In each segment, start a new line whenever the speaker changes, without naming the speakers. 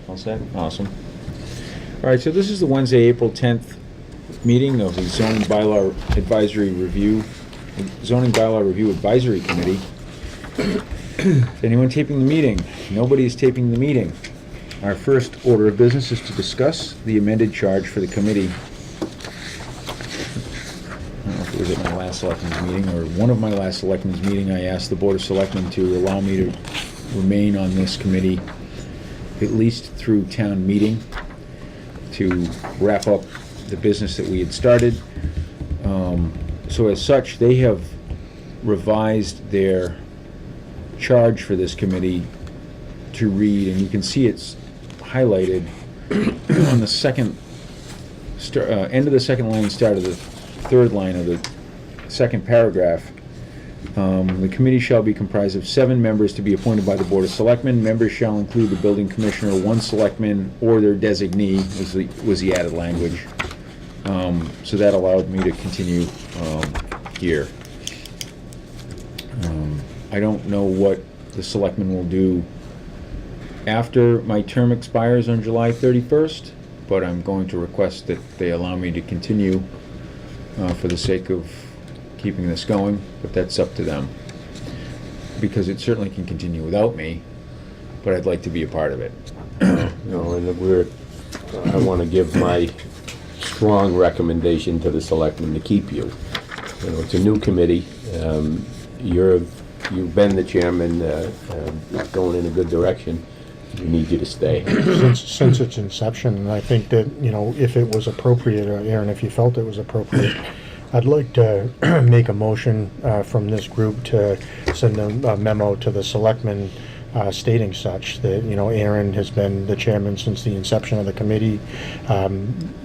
All set? Awesome. All right, so this is the Wednesday, April 10th meeting of the Zoning Bylaw Review Advisory Committee. Is anyone taping the meeting? Nobody is taping the meeting. Our first order of business is to discuss the amended charge for the committee. I don't know if it was at my last selectmen's meeting or one of my last selectmen's meeting. I asked the Board of Selectmen to allow me to remain on this committee at least through town meeting to wrap up the business that we had started. So as such, they have revised their charge for this committee to read, and you can see it's highlighted on the second end of the second line, start of the third line of the second paragraph. The committee shall be comprised of 7 members to be appointed by the Board of Selectmen. Members shall include the building commissioner, 1 selectman, or their designee, was the added language. So that allowed me to continue here. I don't know what the selectmen will do after my term expires on July 31st, but I'm going to request that they allow me to continue for the sake of keeping this going, but that's up to them. Because it certainly can continue without me, but I'd like to be a part of it.
No, and I want to give my strong recommendation to the selectmen to keep you. You know, it's a new committee. You've been the chairman, going in a good direction. We need you to stay.
Since its inception, and I think that, you know, if it was appropriate, or Aaron, if you felt it was appropriate, I'd like to make a motion from this group to send a memo to the selectmen stating such that, you know, Aaron has been the chairman since the inception of the committee,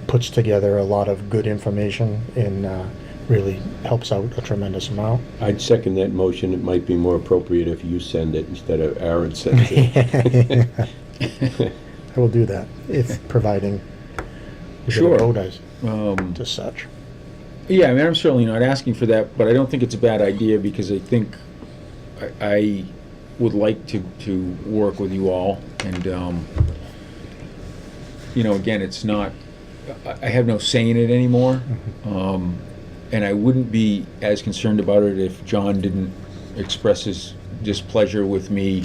puts together a lot of good information, and really helps out a tremendous amount.
I'd second that motion. It might be more appropriate if you send it instead of Aaron sends it.
I will do that, if providing we get a
Sure.
vote as to such.
Yeah, I mean, I'm certainly not asking for that, but I don't think it's a bad idea, because I think I would like to work with you all, and you know, again, it's not, I have no say in it anymore. And I wouldn't be as concerned about it if John didn't express his displeasure with me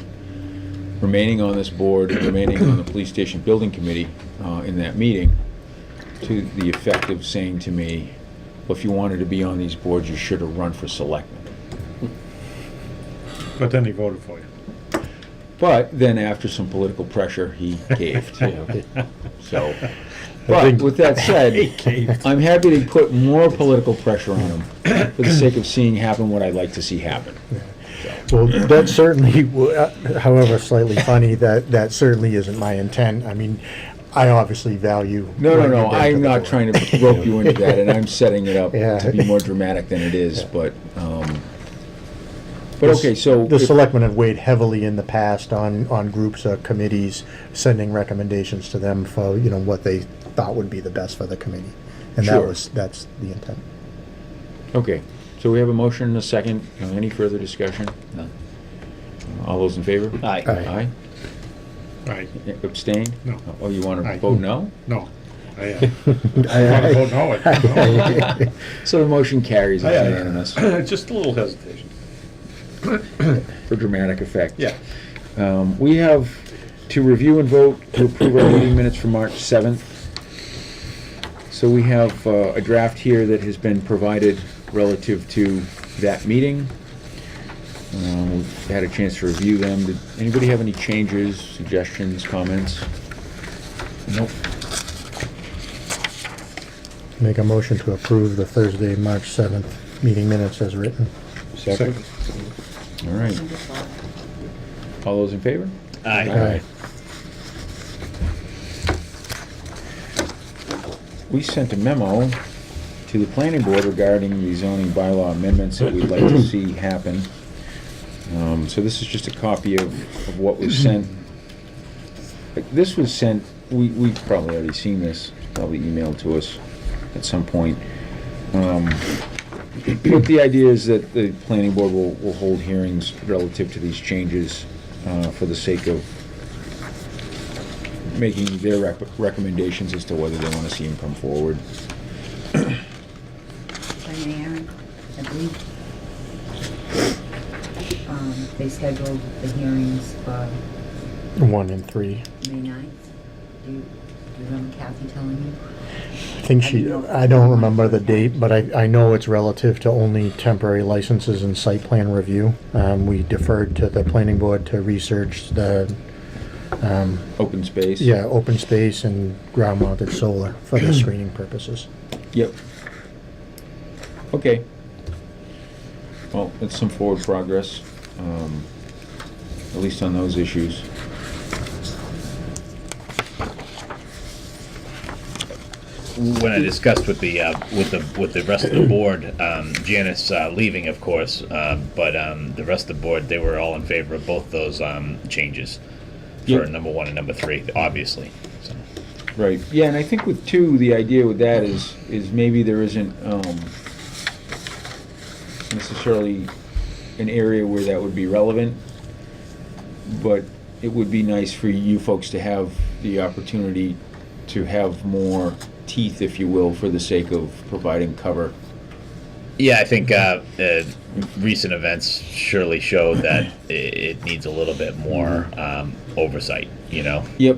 remaining on this board and remaining on the police station building committee in that meeting, to the effect of saying to me, well, if you wanted to be on these boards, you should have run for selectman.
But then he voted for you.
But then after some political pressure, he caved. So,
I
but
think-
with that said, I'm happy to put more political pressure on him for the sake of seeing happen what I'd like to see happen.
Well, that certainly, however slightly funny, that certainly isn't my intent. I mean, I obviously value.
No,
what you bring to
I'm
the
not
board.
trying to rope you into that, and I'm setting it up
Yeah.
to be more dramatic than it is, but okay, so.
The
if-
selectmen have weighed heavily in the past on groups or committees, sending recommendations to them for, you know, what they thought would be the best for the committee. And
Sure.
that's the intent.
Okay, so we have a motion and a second. Any further discussion?
No.
All those in favor?
Aye.
Aye?
Right.
Abstain?
No.
Oh, you want
Aye.
to vote no?
No. I want to vote no.
So the motion carries, it's unanimous,
Just a little hesitation.
for dramatic effect.
Yeah.
We have to review and vote to approve our meeting minutes for March 7th. So we have a draft here that has been provided relative to that meeting. We've had a chance to review them. Did anybody have any changes, suggestions, comments? Nope.
Make a motion to approve the Thursday, March 7th meeting minutes as written.
Second? All right. All those in favor?
Aye.
Aye.
We sent a memo to the planning board regarding the zoning bylaw amendments that we'd like to see happen. So this is just a copy of what was sent. This was sent, we've probably already seen this, probably emailed to us at some point. But the idea is that the planning board will hold hearings relative to these changes for the sake of making their recommendations as to whether they want to see him come forward.
Aaron, I believe, they scheduled the hearings for
1 and 3.
May 9th. Do you remember Kathy telling you?
I think I don't remember the date, but I know it's relative to only temporary licenses and site plan review. We deferred to the planning board to research the,
Open space?
yeah, open space and ground mounted solar for the screening purposes.
Yep. Okay. Well, that's some forward progress, at least on those issues.
When I discussed with the rest of the board, Janice leaving, of course, but the rest of the board, they were all in favor of both those changes for
Yep.
number 1 and number 3, obviously. So.
Right, yeah, and I think with 2, the idea with that is maybe there isn't necessarily an area where that would be relevant, but it would be nice for you folks to have the opportunity to have more teeth, if you will, for the sake of providing cover.
Yeah, I think recent events surely show that it needs a little bit more oversight,
Yep.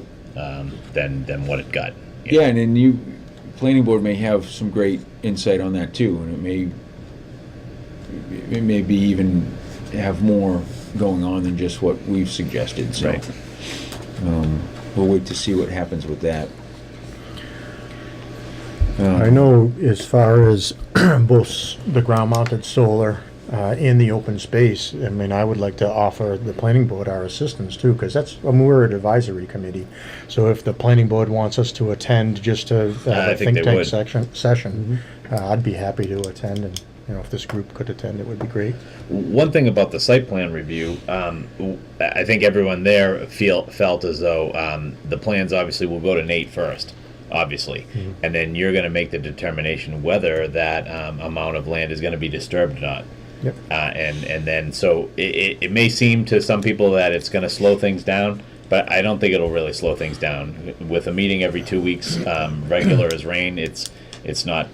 than what it got.
Yeah, and then planning board may have some great insight on that too, and it may be even have more going on than just what we've suggested, so.
Right.
We'll wait to see what happens with that.
I know as far as both the ground mounted solar and the open space, I mean, I would like to offer the planning board our assistance too, because we're an advisory committee. So if the planning board wants us to attend just to
I
the
think
think
they
tank
would.
session, I'd be happy to attend, and if this group could attend, it would be great.
One thing about the site plan review, I think everyone there felt as though the plans obviously will go to Nate first, obviously, and then you're going to make the determination whether that amount of land is going to be disturbed or not.
Yep.
And then so it may seem to some people that it's going to slow things down, but I don't think it'll really slow things down. With a meeting every 2 weeks, regular as rain, it's not.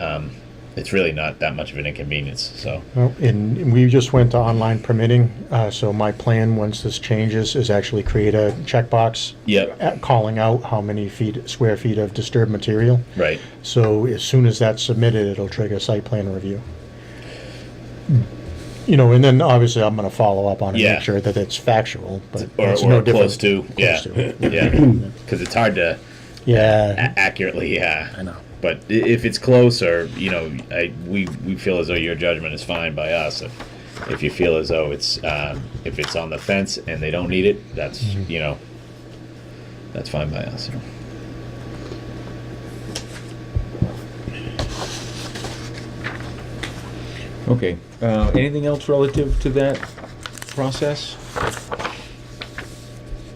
It's really not that much of an inconvenience. So.
Well, and we just went to online permitting, so my plan, once this changes, is actually create a checkbox
Yep.
calling out how many square feet of disturbed material.
Right.
So as soon as that's submitted, it'll trigger site plan review. And then obviously I'm going to follow up on it,
Yeah.
make sure that it's factual, but
Or
it's no different.
close to. Yeah.
Close to.
Yeah. Because it's hard to
Yeah,
accurately. Yeah.
I know.
But if it's close, or we feel as though your judgment is fine by us. If you feel as though it's if it's on the fence and they don't need it, that's that's fine by us.
Okay, anything else relative to that process?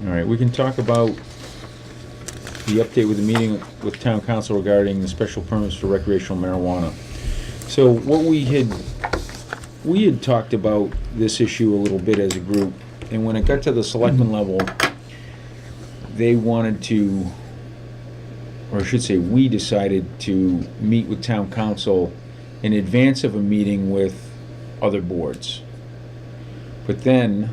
All right, we can talk about the update with the meeting with town council regarding the special permits for recreational marijuana. So what we had talked about this issue a little bit as a group, and when it got to the selectmen level, they wanted to, or I should say, we decided to meet with town council in advance of a meeting with other boards. But then,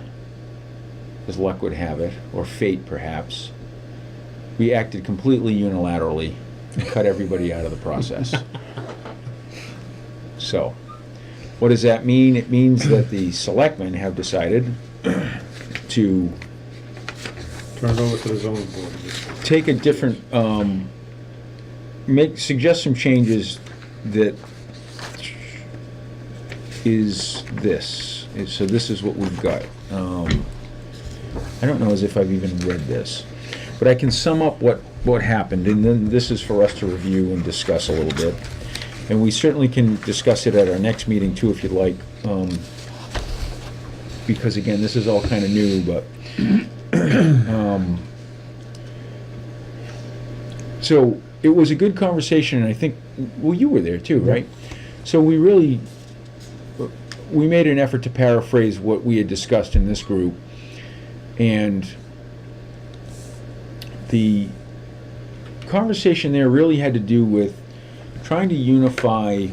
as luck would have it, or fate perhaps, we acted completely unilaterally and cut everybody out of the process. So, what does that mean? It means that the selectmen have decided to
Turn it over to the zoning board.
take a different, suggest some changes that is this. So this is what we've got. I don't know as if I've even read this, but I can sum up what happened, and then this is for us to review and discuss a little bit. And we certainly can discuss it at our next meeting too, if you'd like, because again, this is all kind of new, but so it was a good conversation, and I think, well, you were there too, right? So we made an effort to paraphrase what we had discussed in this group, and the conversation there really had to do with trying to unify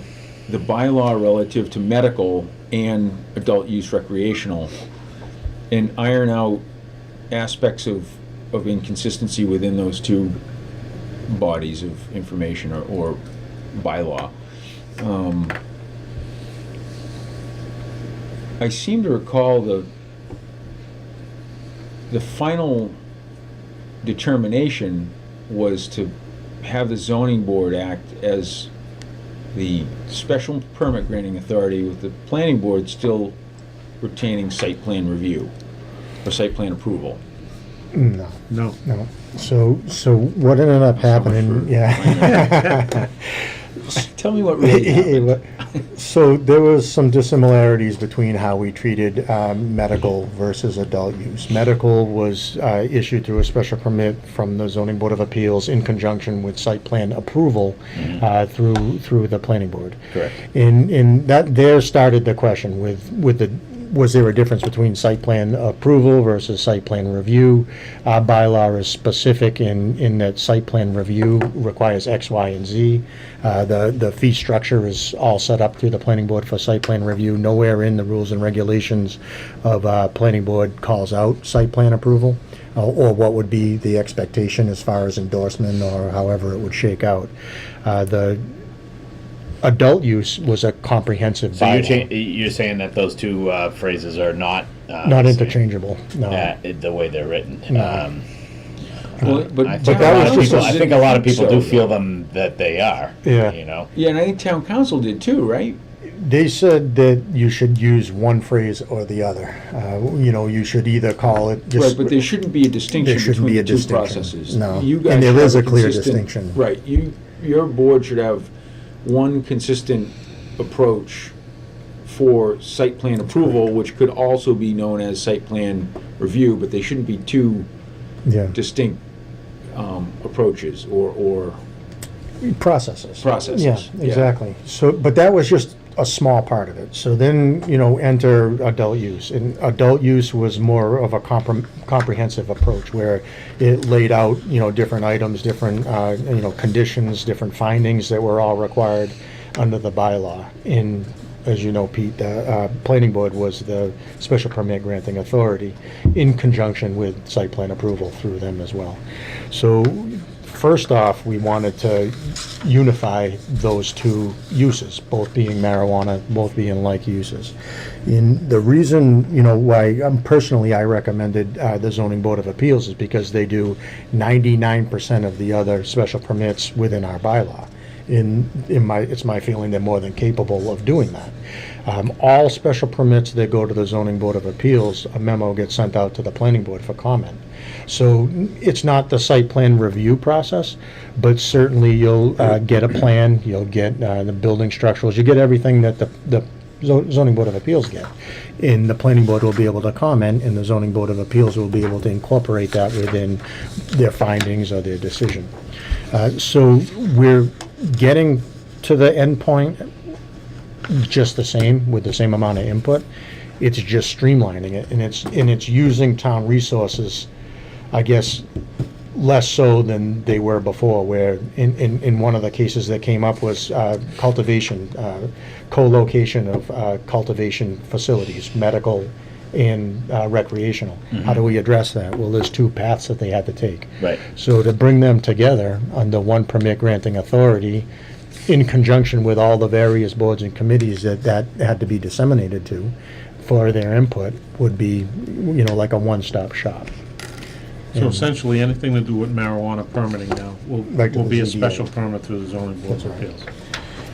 the bylaw relative to medical and adult use recreational and iron out aspects of inconsistency within those two bodies of information or bylaw. I seem to recall the final determination was to have the zoning board act as the special permit granting authority, with the planning board still retaining site plan review or site plan approval.
No,
No.
no. So what ended up happening, yeah.
Tell me what really happened.
So there was some dissimilarities between how we treated medical versus adult use. Medical was issued through a special permit from the Zoning Board of Appeals in conjunction with site plan approval through the planning board.
Correct.
And that there started the question was there a difference between site plan approval versus site plan review? Our bylaw is specific in that site plan review requires X, Y, and Z. The fee structure is all set up through the planning board for site plan review. Nowhere in the rules and regulations of planning board calls out site plan approval or what would be the expectation as far as endorsement or however it would shake out. The adult use was a comprehensive
So
bylaw.
you're saying that those two phrases are not
Not interchangeable, no.
the way they're written.
No.
Well, but
I
but
think,
that
a lot
was
of
just
people,
a-
I think a lot of people
So,
do feel them that they are.
Yeah.
You know.
Yeah, and I think town council did too, right?
They said that you should use one phrase or the other. You should either call it just.
Right, but there shouldn't be a distinction
There shouldn't
between
be a
the two
distinction.
processes.
No.
You
And
guys
there
should
is
have
a clear
consistent-
distinction.
Right, your board should have one consistent approach for site plan approval, which could also be known as site plan review, but they shouldn't be two
Yeah.
distinct approaches or
Processes.
processes.
Yeah, exactly. So, but that was just a small part of it. So then, enter adult use. And adult use was more of a comprehensive approach where it laid out, different items, different, conditions, different findings that were all required under the bylaw. And as you know, Pete, the planning board was the special permit granting authority in conjunction with site plan approval through them as well. So first off, we wanted to unify those two uses, both being marijuana, both being like uses. And the reason, why I recommended the Zoning Board of Appeals is because they do 99% of the other special permits within our bylaw. It's my feeling they're more than capable of doing that. All special permits that go to the Zoning Board of Appeals, a memo gets sent out to the planning board for comment. So it's not the site plan review process, but certainly you'll get a plan, you'll get the building structurals, you get everything that the Zoning Board of Appeals get. And the planning board will be able to comment, and the Zoning Board of Appeals will be able to incorporate that within their findings or their decision. So we're getting to the end point just the same, with the same amount of input. It's just streamlining it, and it's using town resources, I guess, less so than they were before, where in one of the cases that came up was cultivation, co-location of cultivation facilities, medical and recreational. How do we address that? Well, there's two paths that they had to take.
Right.
So to bring them together under one permit granting authority, in conjunction with all the various boards and committees that had to be disseminated to for their input, would be, like a one-stop shop.
So essentially, anything to do with marijuana permitting now
Right to
will
the
be a
ZBA.
special permit through the zoning board of
That's right.
appeals.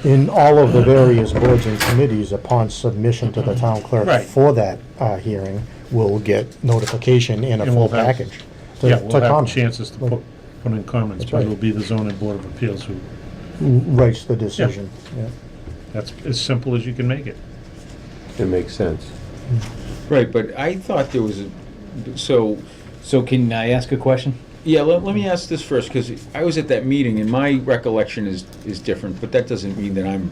In all of the various boards and committees, upon submission to the town clerk
Right.
for that hearing, will get notification and a
And
full
we'll have-
package. to-
Yeah,
to
we'll have
comment.
chances to put in comments,
That's
but
right.
it'll be the zoning board of appeals who,
Writes the decision, yeah.
that's as simple as you can make it.
It makes sense.
Right, but I thought there was so
Can I ask a question?
yeah, let me ask this first, because I was at that meeting and my recollection is different, but that doesn't mean that I'm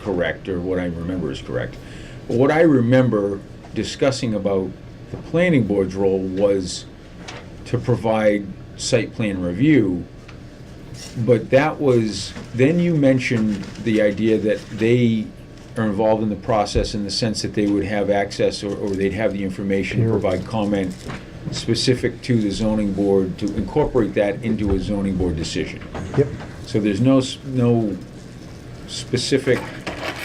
correct or what I remember is correct. But what I remember discussing about the planning board's role was to provide site plan review But that was, then you mentioned the idea that they are involved in the process in the sense that they would have access or they'd have the information to provide comment specific to the zoning board to incorporate that into a zoning board decision.
Yep.
So there's no specific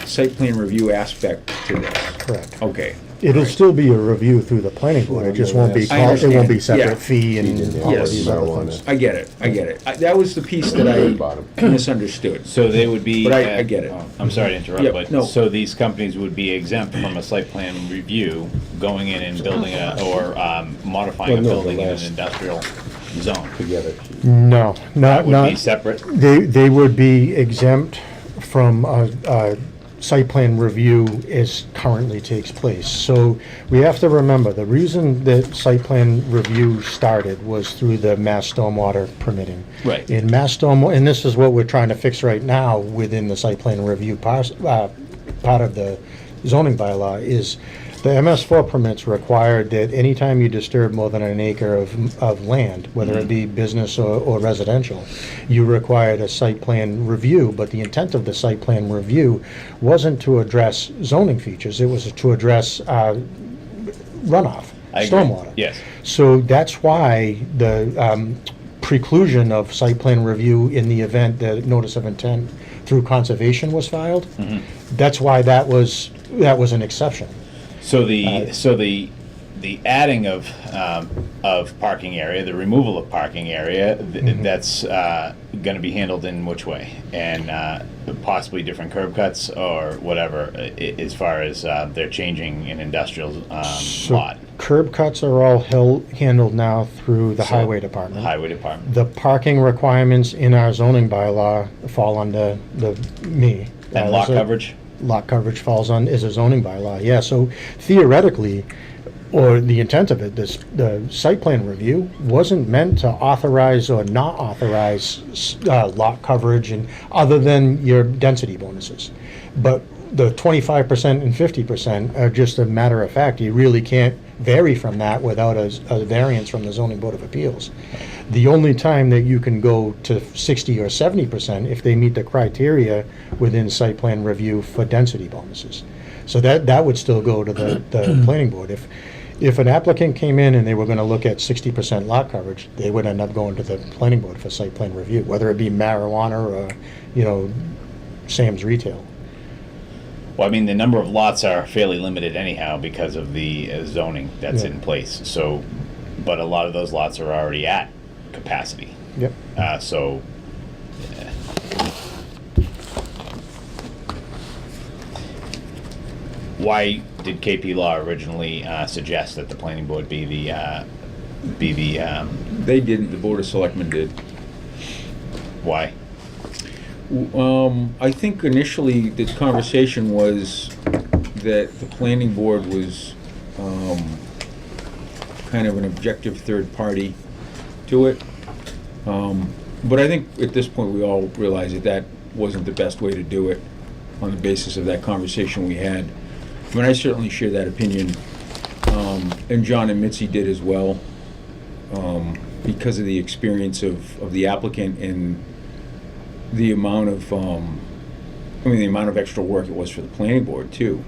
site plan review aspect to this.
Correct.
Okay.
It'll still be a review through the planning board, it just won't be,
I understand.
it won't be
Yeah.
separate fee and all of
Yes.
these other
Marijuana.
things.
I get it. That was the piece that I misunderstood.
So they would be.
But I get it.
I'm sorry to interrupt,
Yeah,
but
no.
so these companies would be exempt from a site plan review, going in and building or modifying a
Well, no,
building
the
in an
last-
industrial zone.
Together.
No,
That
not,
would be
not,
separate.
they would be exempt from a site plan review as currently takes place. So we have to remember, the reason that site plan review started was through the mass stormwater permitting.
Right.
In mass storm, and this is what we're trying to fix right now within the site plan review part of the zoning bylaw, is the MS4 permits required that anytime you disturb more than an acre of land, whether it be business or residential, you required a site plan review, but the intent of the site plan review wasn't to address zoning features, it was to address runoff,
I agree.
stormwater.
Yes.
So that's why the preclusion of site plan review in the event that notice of intent through conservation was filed, that's why that was an exception.
So the adding of parking area, the removal of parking area, that's going to be handled in which way, and possibly different curb cuts or whatever, as far as they're changing an industrial lot.
Curb cuts are all handled now through the
So,
highway department.
Highway department.
The parking requirements in our zoning bylaw fall under me.
And lot
There's a-
coverage.
Lot coverage falls on, is a zoning bylaw, yeah, so theoretically, or the intent of it, the site plan review wasn't meant to authorize or not authorize lot coverage and, other than your density bonuses. But the 25% and 50% are just a matter of fact, you really can't vary from that without a variance from the zoning board of appeals. The only time that you can go to 60 or 70% if they meet the criteria within site plan review for density bonuses. So that would still go to the planning board. If an applicant came in and they were gonna look at 60% lot coverage, they would end up going to the planning board for site plan review, whether it be marijuana or, Sam's Retail.
Well, I mean, the number of lots are fairly limited anyhow because of the zoning that's
Yeah.
in place. So, but a lot of those lots are already at capacity.
Yep.
So. Why did KP Law originally suggest that the planning board be the
They didn't, the Board of Selectmen did.
why?
I think initially the conversation was that the planning board was kind of an objective third party to it. But I think at this point, we all realize that wasn't the best way to do it on the basis of that conversation we had. I mean, I certainly share that opinion, and John and Mitzi did as well, because of the experience of the applicant and the amount of, the amount of extra work it was for the planning board too.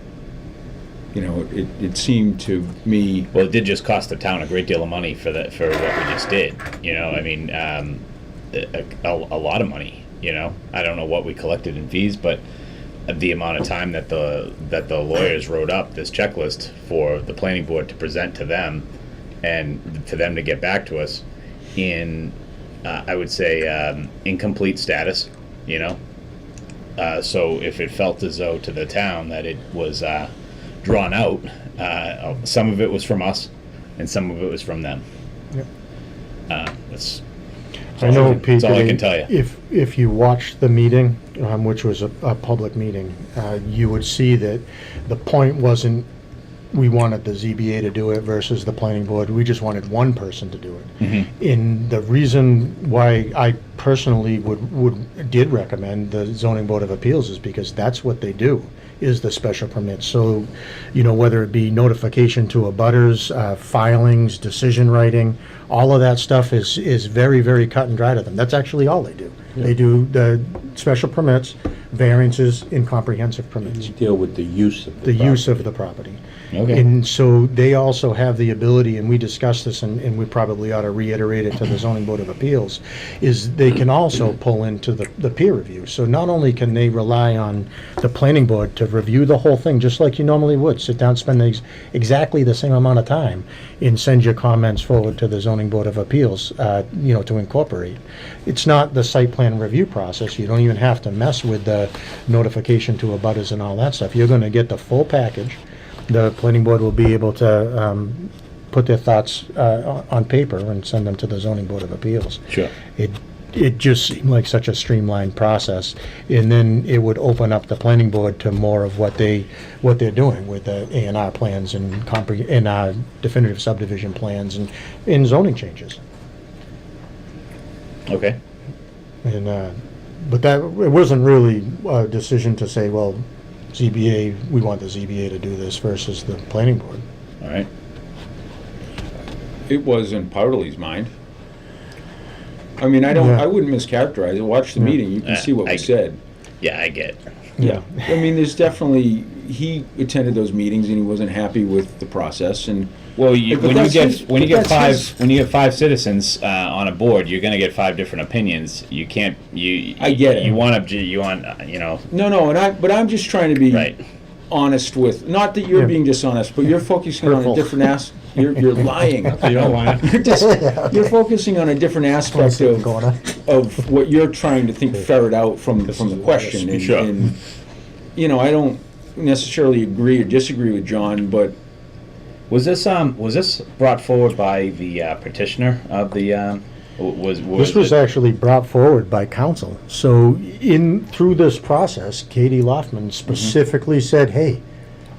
It seemed to me.
Well, it did just cost the town a great deal of money for what we just did. I mean, a lot of money. I don't know what we collected in fees, but the amount of time that the lawyers wrote up this checklist for the planning board to present to them, and for them to get back to us in, I would say, incomplete status. So if it felt as though to the town that it was drawn out, some of it was from us, and some of it was from them.
Yep.
That's
I know, Pete,
that's all I can tell you.
if you watched the meeting, which was a public meeting, you would see that the point wasn't we wanted the ZBA to do it versus the planning board. We just wanted one person to do it. And the reason why I personally did recommend the zoning board of appeals is because that's what they do, is the special permit. So, whether it be notification to abutters, filings, decision writing, all of that stuff is very, very cut and dry to them. That's actually all they do. They do the special permits, variances, and comprehensive permits.
Deal with the use of the
The use
property.
of the property.
Okay.
And so they also have the ability, and we discussed this, and we probably ought to reiterate it to the zoning board of appeals, is they can also pull into the peer review. So not only can they rely on the planning board to review the whole thing, just like you normally would, sit down, spend exactly the same amount of time, and send your comments forward to the zoning board of appeals, to incorporate. It's not the site plan review process. You don't even have to mess with the notification to abutters and all that stuff. You're gonna get the full package. The planning board will be able to put their thoughts on paper and send them to the zoning board of appeals.
Sure.
It just seemed like such a streamlined process, and then it would open up the planning board to more of what they're doing with the A&R plans and definitive subdivision plans and zoning changes.
Okay.
And but that it wasn't really a decision to say, well, ZBA, we want the ZBA to do this versus the planning board.
All right.
It was in Powderly's mind. I mean, I wouldn't mischaracterize it. Watch the meeting, you can see what
I-
was said.
Yeah, I get it.
Yeah.
I mean, there's definitely, he attended those meetings and he wasn't happy with the process, and
Well,
But
when you
that's
get
his-
when you
but
get
that's
five when you get 5 citizens on a board, you're going to get 5 different opinions. You can't
I get it.
You want
No, but I'm just trying to be
right.
honest with, not that you're
Yeah.
being dishonest, but you're focusing on a
Hurtful.
different you're lying.
You don't lie.
You're focusing on a different aspect
Sit in the
of
corner.
what you're trying to think, ferret out from the question. And,
Sure.
and, I don't necessarily agree or disagree with John, but
Was this brought forward by the petitioner of the
This was actually brought forward by council. So through this process, Katie Loftman specifically said, hey,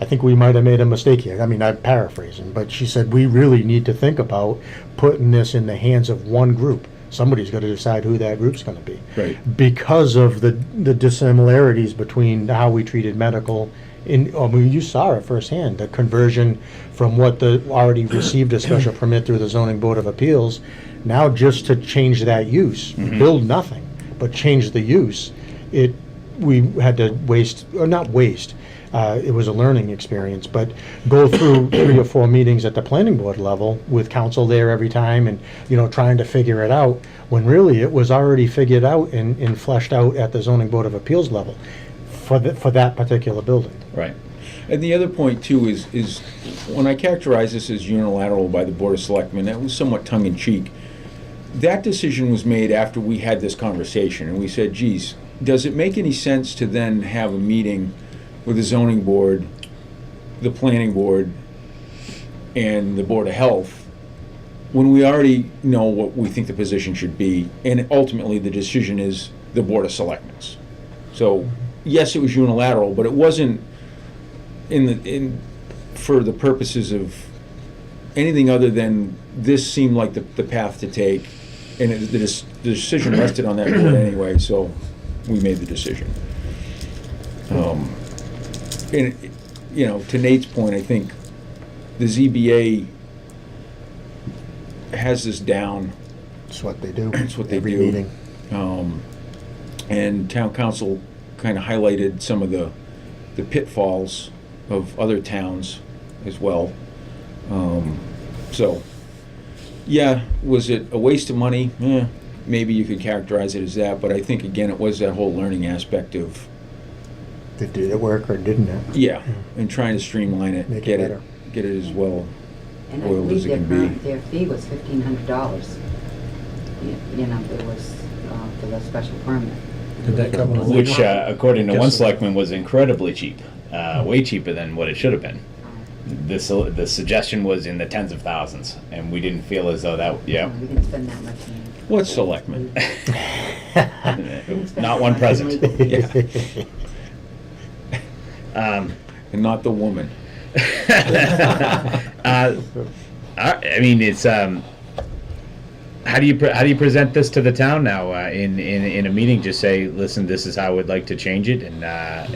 I think we might have made a mistake here. I mean, I'm paraphrasing, but she said, we really need to think about putting this in the hands of one group. Somebody's got to decide who that group's going to be.
Right.
Because of the dissimilarities between how we treated medical. You saw it firsthand, the conversion from what already received a special permit through the zoning board of appeals, now just to change that use, build nothing, but change the use. We had to not waste, it was a learning experience, but go through 3 or 4 meetings at the planning board level with council there every time and, trying to figure it out, when really it was already figured out and fleshed out at the zoning board of appeals level for that particular building.
right.
And the other point too is when I characterize this as unilateral by the Board of Selectmen, that was somewhat tongue-in-cheek. That decision was made after we had this conversation, and we said, geez, does it make any sense to then have a meeting with the zoning board, the planning board, and the Board of Health, when we already know what we think the position should be, and ultimately the decision is the Board of Selectmen's. So, yes, it was unilateral, but it wasn't for the purposes of anything other than this seemed like the path to take, and the decision rested on that board anyway, so we made the decision. And, to Nate's point, I think the ZBA has this down.
It's what they do.
It's what they
Every
do.
meeting.
And town council kind of highlighted some of the pitfalls of other towns as well. So, yeah, was it a waste of money? Maybe you could characterize it as that, but I think, again, it was that whole learning aspect of,
Did it work or didn't it?
and trying to streamline it,
Make it
get
better.
Get it as well
And I
oiled as
believe
it can be.
their fee was $1,500. It was for the special permit.
Did that cover the
Which,
legal?
according to
Guess
one
so.
selectman, was incredibly cheap, way cheaper than what it should have been. The suggestion was in the tens of thousands, and we didn't feel as though that. Yeah,
We didn't spend that much money.
What selectmen?
not one present.
Yeah. And not the woman.
I mean, it's how do you present this to the town now in a meeting? Just say, listen, this is how we'd like to change it, and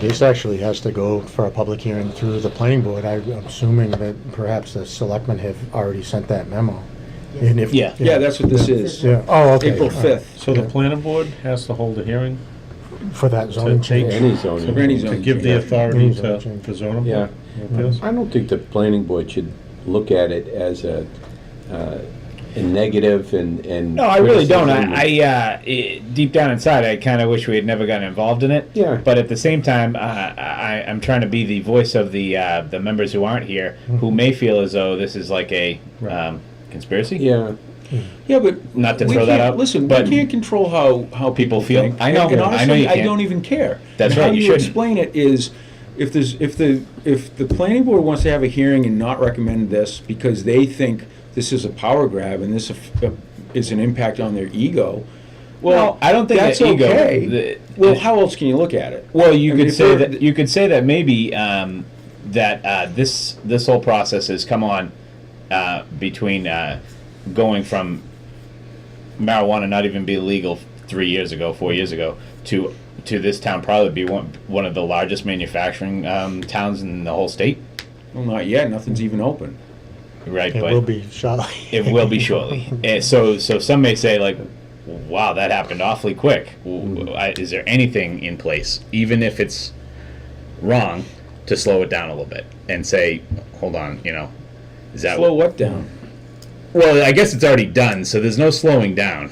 This actually has to go for a public hearing through the planning board. I'm assuming that perhaps the selectmen have already sent that memo. And if,
Yeah.
Yeah, that's what this is.
Yeah, oh, okay.
April 5th.
So the
Yeah.
planning board has to hold a hearing
For that zoning
to take,
change.
Any zoning.
For any
to
zoning
give the
change.
authority
Any
to,
zoning change.
for zoning
Yeah.
appeals?
I don't think the planning board should look at it as a negative and.
no, I really don't.
criticism.
Deep down inside, I kind of wish we had never gotten involved in it.
Yeah.
But at the same time, I'm trying to be the voice of the members who aren't here, who may feel as though this is like a conspiracy.
Yeah.
Yeah, but.
Not to
we
throw that
can't-
out,
Listen,
but-
we can't control how people
feel.
think.
I know.
And
I know
honestly,
you
I
can't.
don't even care.
That's
And
right,
How
you
you
shouldn't.
explain it is, if the planning board wants to have a hearing and not recommend this because they think this is a power grab and this is an impact on their ego, well,
No, I don't think
that's
the ego-
okay. Well, how else can you look at it?
Well, you
I mean,
could
if
say
they're-
that you could say that maybe that this whole process has come on between going from marijuana not even be legal 3 years ago, 4 years ago, to this town probably be one of the largest manufacturing towns in the whole state,
Well, not yet. Nothing's even open.
right?
It
But
will be shortly.
it will be shortly. And so some may say like, wow, that happened awfully quick. Is there anything in place, even if it's wrong, to slow it down a little bit and say, hold on, is that
Slow what down?
Well, I guess it's already done, so there's no slowing down.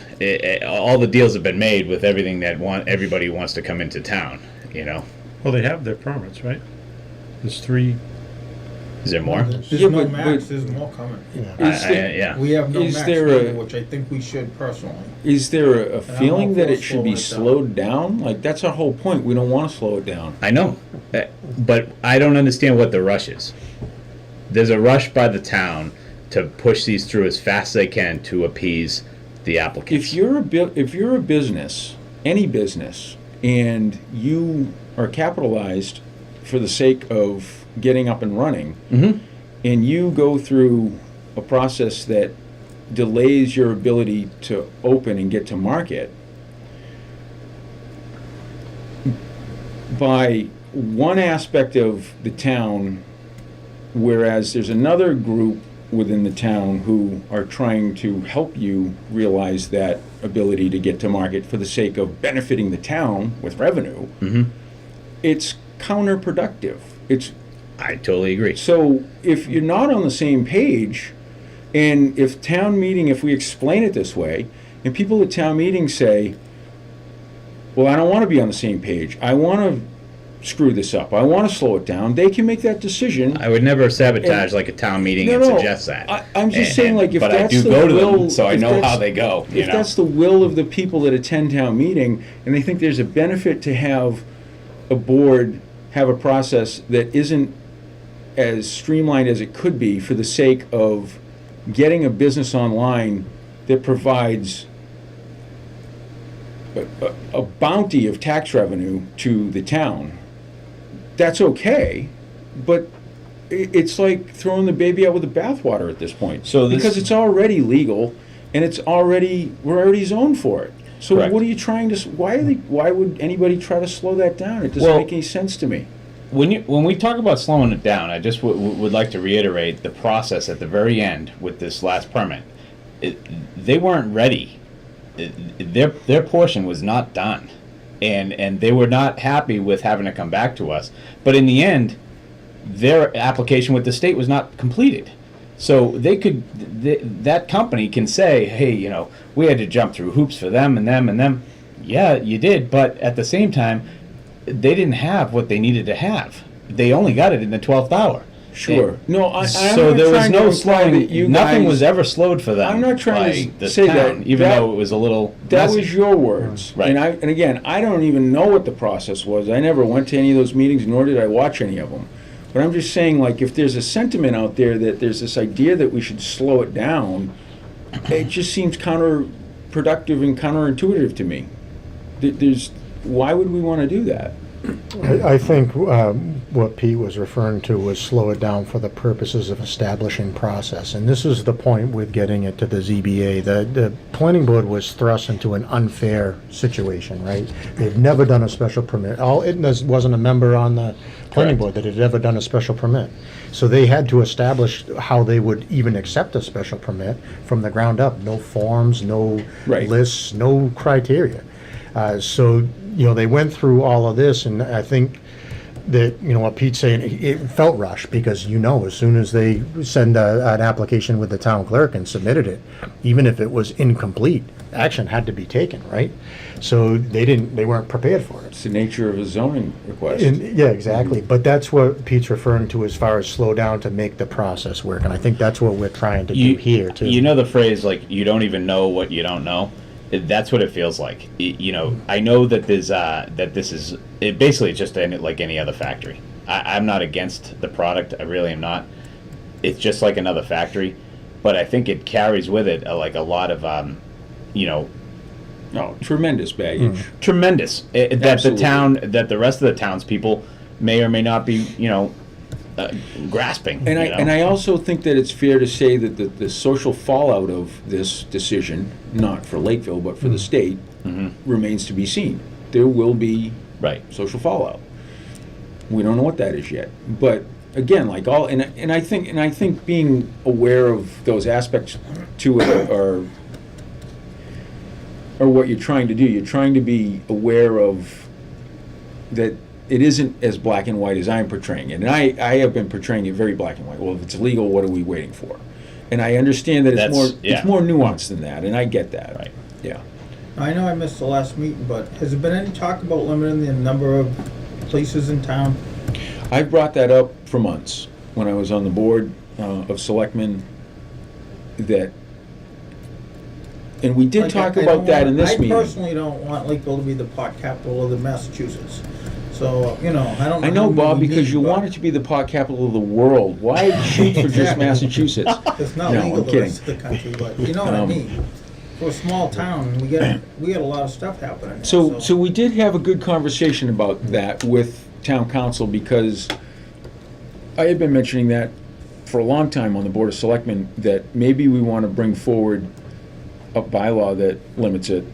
All the deals have been made with everything that everybody wants to come into town.
Well, they have their permits, right? There's 3.
Is there more?
There's
Yeah,
no
but-
max,
but-
there's more coming.
Yeah.
Is there,
Yeah.
We have no
Is
max
there
either,
a-
which I think we should personally.
is there a feeling that it should be
slowing
slowed
it down.
down? Like, that's our whole point. We don't want to slow it down.
I know, but I don't understand what the rush is. There's a rush by the town to push these through as fast as they can to appease the applicants.
If you're a business, any business, and you are capitalized for the sake of getting up and running,
Mhm.
and you go through a process that delays your ability to open and get to market, by one aspect of the town, whereas there's another group within the town who are trying to help you realize that ability to get to market for the sake of benefiting the town with revenue, it's counterproductive.
I totally agree.
So if you're not on the same page, and if we explain it this way, and people at town meeting say, well, I don't want to be on the same page, I want to screw this up, I want to slow it down, they can make that decision.
I would never sabotage like a town meeting and suggest that.
I'm just saying, like, if
but
that's
I do
the
go to
will,
them, so I
if
know
that's-
how they go.
If that's the will of the people that attend town meeting, and they think there's a benefit to have a board have a process that isn't as streamlined as it could be for the sake of getting a business online that provides a bounty of tax revenue to the town, that's okay, but it's like throwing the baby out with the bathwater at this point.
So this-
because it's already legal, and we're already zoned for it. So
Correct.
what are you trying to? Why would anybody try to slow that down? It doesn't
Well-
make any sense to me.
When we talk about slowing it down, I just would like to reiterate the process at the very end with this last permit. They weren't ready. Their portion was not done, and they were not happy with having to come back to us. But in the end, their application with the state was not completed. So that company can say, hey, we had to jump through hoops for them and them and them. Yeah, you did, but at the same time, they didn't have what they needed to have. They only got it in the 12th hour.
Sure. No, I'm
So
not
there was
trying to
no
imply
slowing.
that you
Nothing
guys-
was ever slowed for them.
I'm not trying
by
to
this
say
town,
that-
even
that-
though it was a little.
That
messy.
was your words.
Right.
And again, I don't even know what the process was. I never went to any of those meetings, nor did I watch any of them. But I'm just saying, like, if there's a sentiment out there that there's this idea that we should slow it down, it just seems counterproductive and counterintuitive to me. Why would we want to do that?
I think what Pete was referring to was slow it down for the purposes of establishing process. And this is the point with getting it to the ZBA. The planning board was thrust into an unfair situation, right? They've never done a special permit. It wasn't a member on the planning board that had ever done a special permit. So they had to establish how they would even accept a special permit from the ground up. No forms, no
Right.
lists, no criteria. So, they went through all of this, and I think that, what Pete's saying, it felt rushed, because, as soon as they send an application with the town clerk and submitted it, even if it was incomplete, action had to be taken, right? So they weren't prepared for it.
It's the nature of a zoning request.
Yeah, exactly. But that's what Pete's referring to as far as slow down to make the process work, and I think that's what we're trying to do here, too.
You know the phrase, like, you don't even know what you don't know? That's what it feels like. I know that this is basically just like any other factory. I'm not against the product. I really am not. It's just like another factory, but I think it carries with it like a lot of,
No, tremendous baggage.
tremendous that
Absolutely.
that the rest of the townspeople may or may not be, grasping.
And I also think that it's fair to say that the social fallout of this decision, not for Lakeville, but for the state, remains to be seen. There will be
right.
social fallout. We don't know what that is yet. But again, like and I think being aware of those aspects to it are what you're trying to do. You're trying to be aware of that it isn't as black and white as I'm portraying it. And I have been portraying it very black and white. Well, if it's illegal, what are we waiting for? And I understand that it's more nuanced than that, and I get that.
Right.
Yeah.
I know I missed the last meeting, but has there been any talk about limiting the number of places in town?
I've brought that up for months when I was on the board of selectmen, and we did
Like,
talk
I
about
don't
that
want-
in this meeting.
I personally don't want Lakeville to be the pot capital of the Massachusetts. So, I don't know.
I know,
how many
Bob,
we
because
need,
you
but
want it to be the pot capital of the world. Why shoot for just
Exactly.
Massachusetts?
It's not
No,
legal
I'm
the
kidding.
rest of the country, but you know what I mean. For a small town, we got a lot of stuff happening. there,
So we did have a good conversation about that with town council, because I had been mentioning that for a long time on the Board of Selectmen, that maybe we want to bring forward a bylaw that limits it.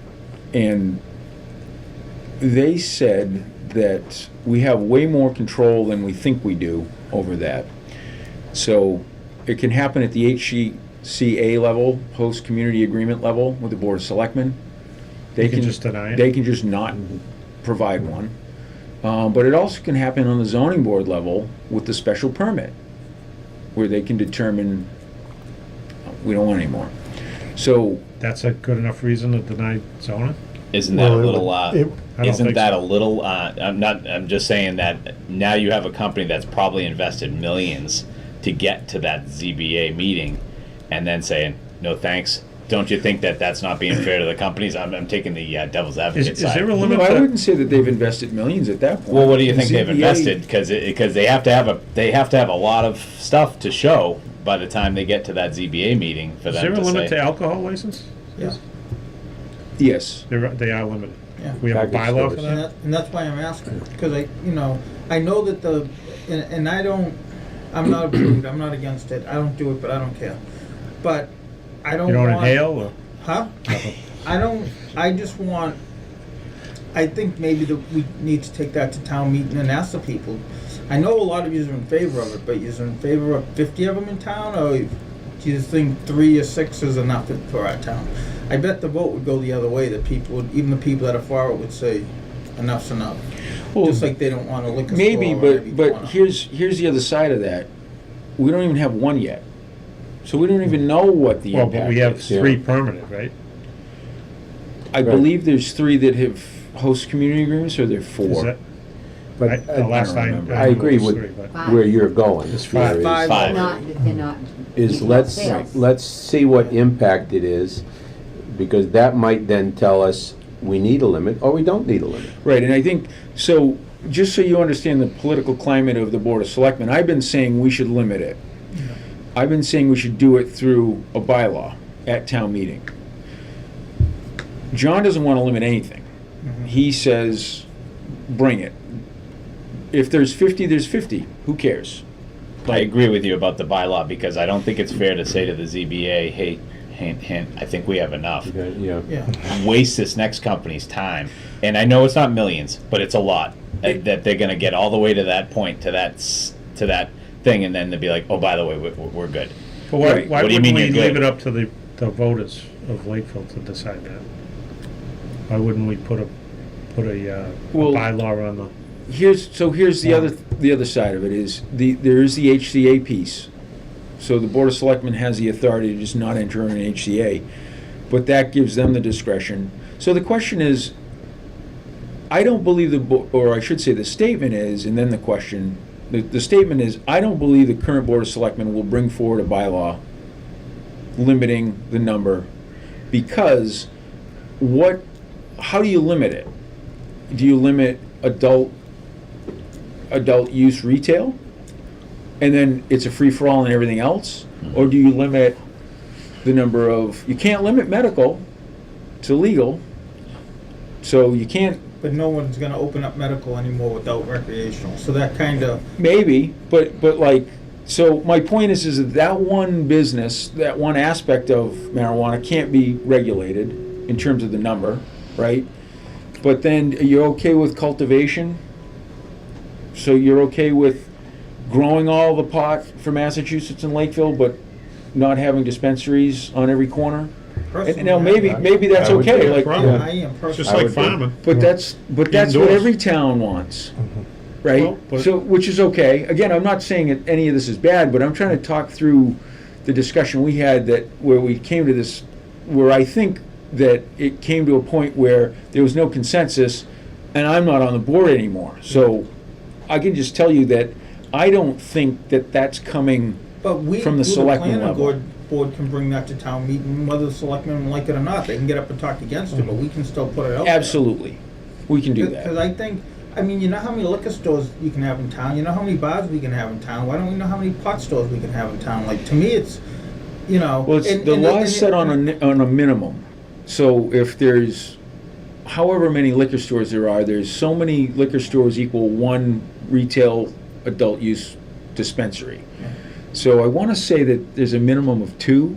And they said that we have way more control than we think we do over that. So it can happen at the HCA level, host community agreement level with the Board of Selectmen.
They can just deny it?
They can just not provide one. But it also can happen on the zoning board level with the special permit, where they can determine, we don't want any more. So,
That's a good enough reason to deny zoning?
Isn't that
Well,
a
it
little?
would-
I don't
Isn't
think
that
so.
a little? I'm just saying that now you have a company that's probably invested millions to get to that ZBA meeting, and then saying no thanks. Don't you think that that's not being fair to the companies? I'm taking the devil's advocate
Is
side.
there a limit
no, I
to,
wouldn't say that they've invested millions at that point.
Well, what do you think they've
ZBA
invested? Because they have to have a lot of stuff to show by the time they get to that ZBA meeting for
is
them
there a
to
limit
say.
to alcohol license?
Yeah.
Yes.
They are limited.
Yeah.
We have a
Package
bylaw for
stores.
that?
And that's why I'm asking, because I know that and I'm not a prude, I'm not against it, I don't do it, but I don't care. But I don't
You don't
want.
inhale or?
Huh? I think maybe that we need to take that to town meeting and ask the people. I know a lot of you are in favor of it, but you're in favor of 50 of them in town, or do you think 3 or 6 is enough for our town? I bet the vote would go the other way, that even the people that are for it would say, enough's enough.
Well,
Just like they don't want a liquor store
maybe,
on every
but
corner.
here's the other side of that. We don't even have one yet. So we don't even know what the
Well,
impact
but we have
is.
3 permanent, right?
I believe there's 3 that have host community agreements, or there are 4.
Is that,
But
the last
don't
time.
remember.
I agree with-
3, but-
Five.
where you're going.
It's
where
five.
is-
Five.
Five.
They're not.
Is
keeping
let's,
sales.
let's see what impact it is, because that might then tell us we need a limit or we don't need a limit.
Right, and I think, so, just so you understand the political climate of the Board of Selectmen, I've been saying we should limit it. I've been saying we should do it through a bylaw at town meeting. John doesn't want to limit anything. He says, bring it. if there's 50, there's 50. Who cares?
I agree with you about the bylaw, because I don't think it's fair to say to the ZBA, hey, hint, hint, I think we have enough.
Yeah.
Yeah.
Waste this next company's time. And I know it's not millions, but it's a lot. That they're gonna get all the way to that point, to that thing, and then they'll be like, oh, by the way, we're good.
But why,
Right.
why
What do you
wouldn't
mean
we
you're
leave
good?
it up to the voters of Lakeville to decide that? Why wouldn't we put a
Well-
bylaw on the?
Here's the other side of it is there is the HCA piece. So the Board of Selectmen has the authority to just not enter an HCA, but that gives them the discretion. So the question is, I don't believe or I should say the statement is, and then the question, the statement is, I don't believe the current Board of Selectmen will bring forward a bylaw limiting the number, because how do you limit it? Do you limit adult use retail, and then it's a free-for-all and everything else? Or do you limit the number of, you can't limit medical, it's illegal, so you can't,
But no one's gonna open up medical anymore without recreational, so that kind of,
maybe, but like, so my point is that one business, that one aspect of marijuana can't be regulated in terms of the number, right? But then you're okay with cultivation? So you're okay with growing all the pot for Massachusetts and Lakeville, but not having dispensaries on every corner? And now, maybe that's
I would
okay,
be
like,
I
Yeah.
am
It's
personally.
just
I
like
would think-
farming.
but that's what
Indoors.
every town wants, right?
Well, but-
So, which is okay. Again, I'm not saying that any of this is bad, but I'm trying to talk through the discussion we had where we came to this, where I think that it came to a point where there was no consensus, and I'm not on the board anymore. So I can just tell you that I don't think that that's coming.
But we,
from the
through the
selectmen
planning
level.
board can bring that to town meeting, whether the selectmen like it or not, they can get up and talk against it, but we can still put it out there.
Absolutely, we can do
Because
that.
I think, I mean, you know how many liquor stores you can have in town, you know how many bars we can have in town, why don't we know how many pot stores we can have in town? Like, to me, it's, you know.
Well, the law is set on a minimum. So if there's however many liquor stores there's so many liquor stores equal one retail adult use dispensary. So I want to say that there's a minimum of 2.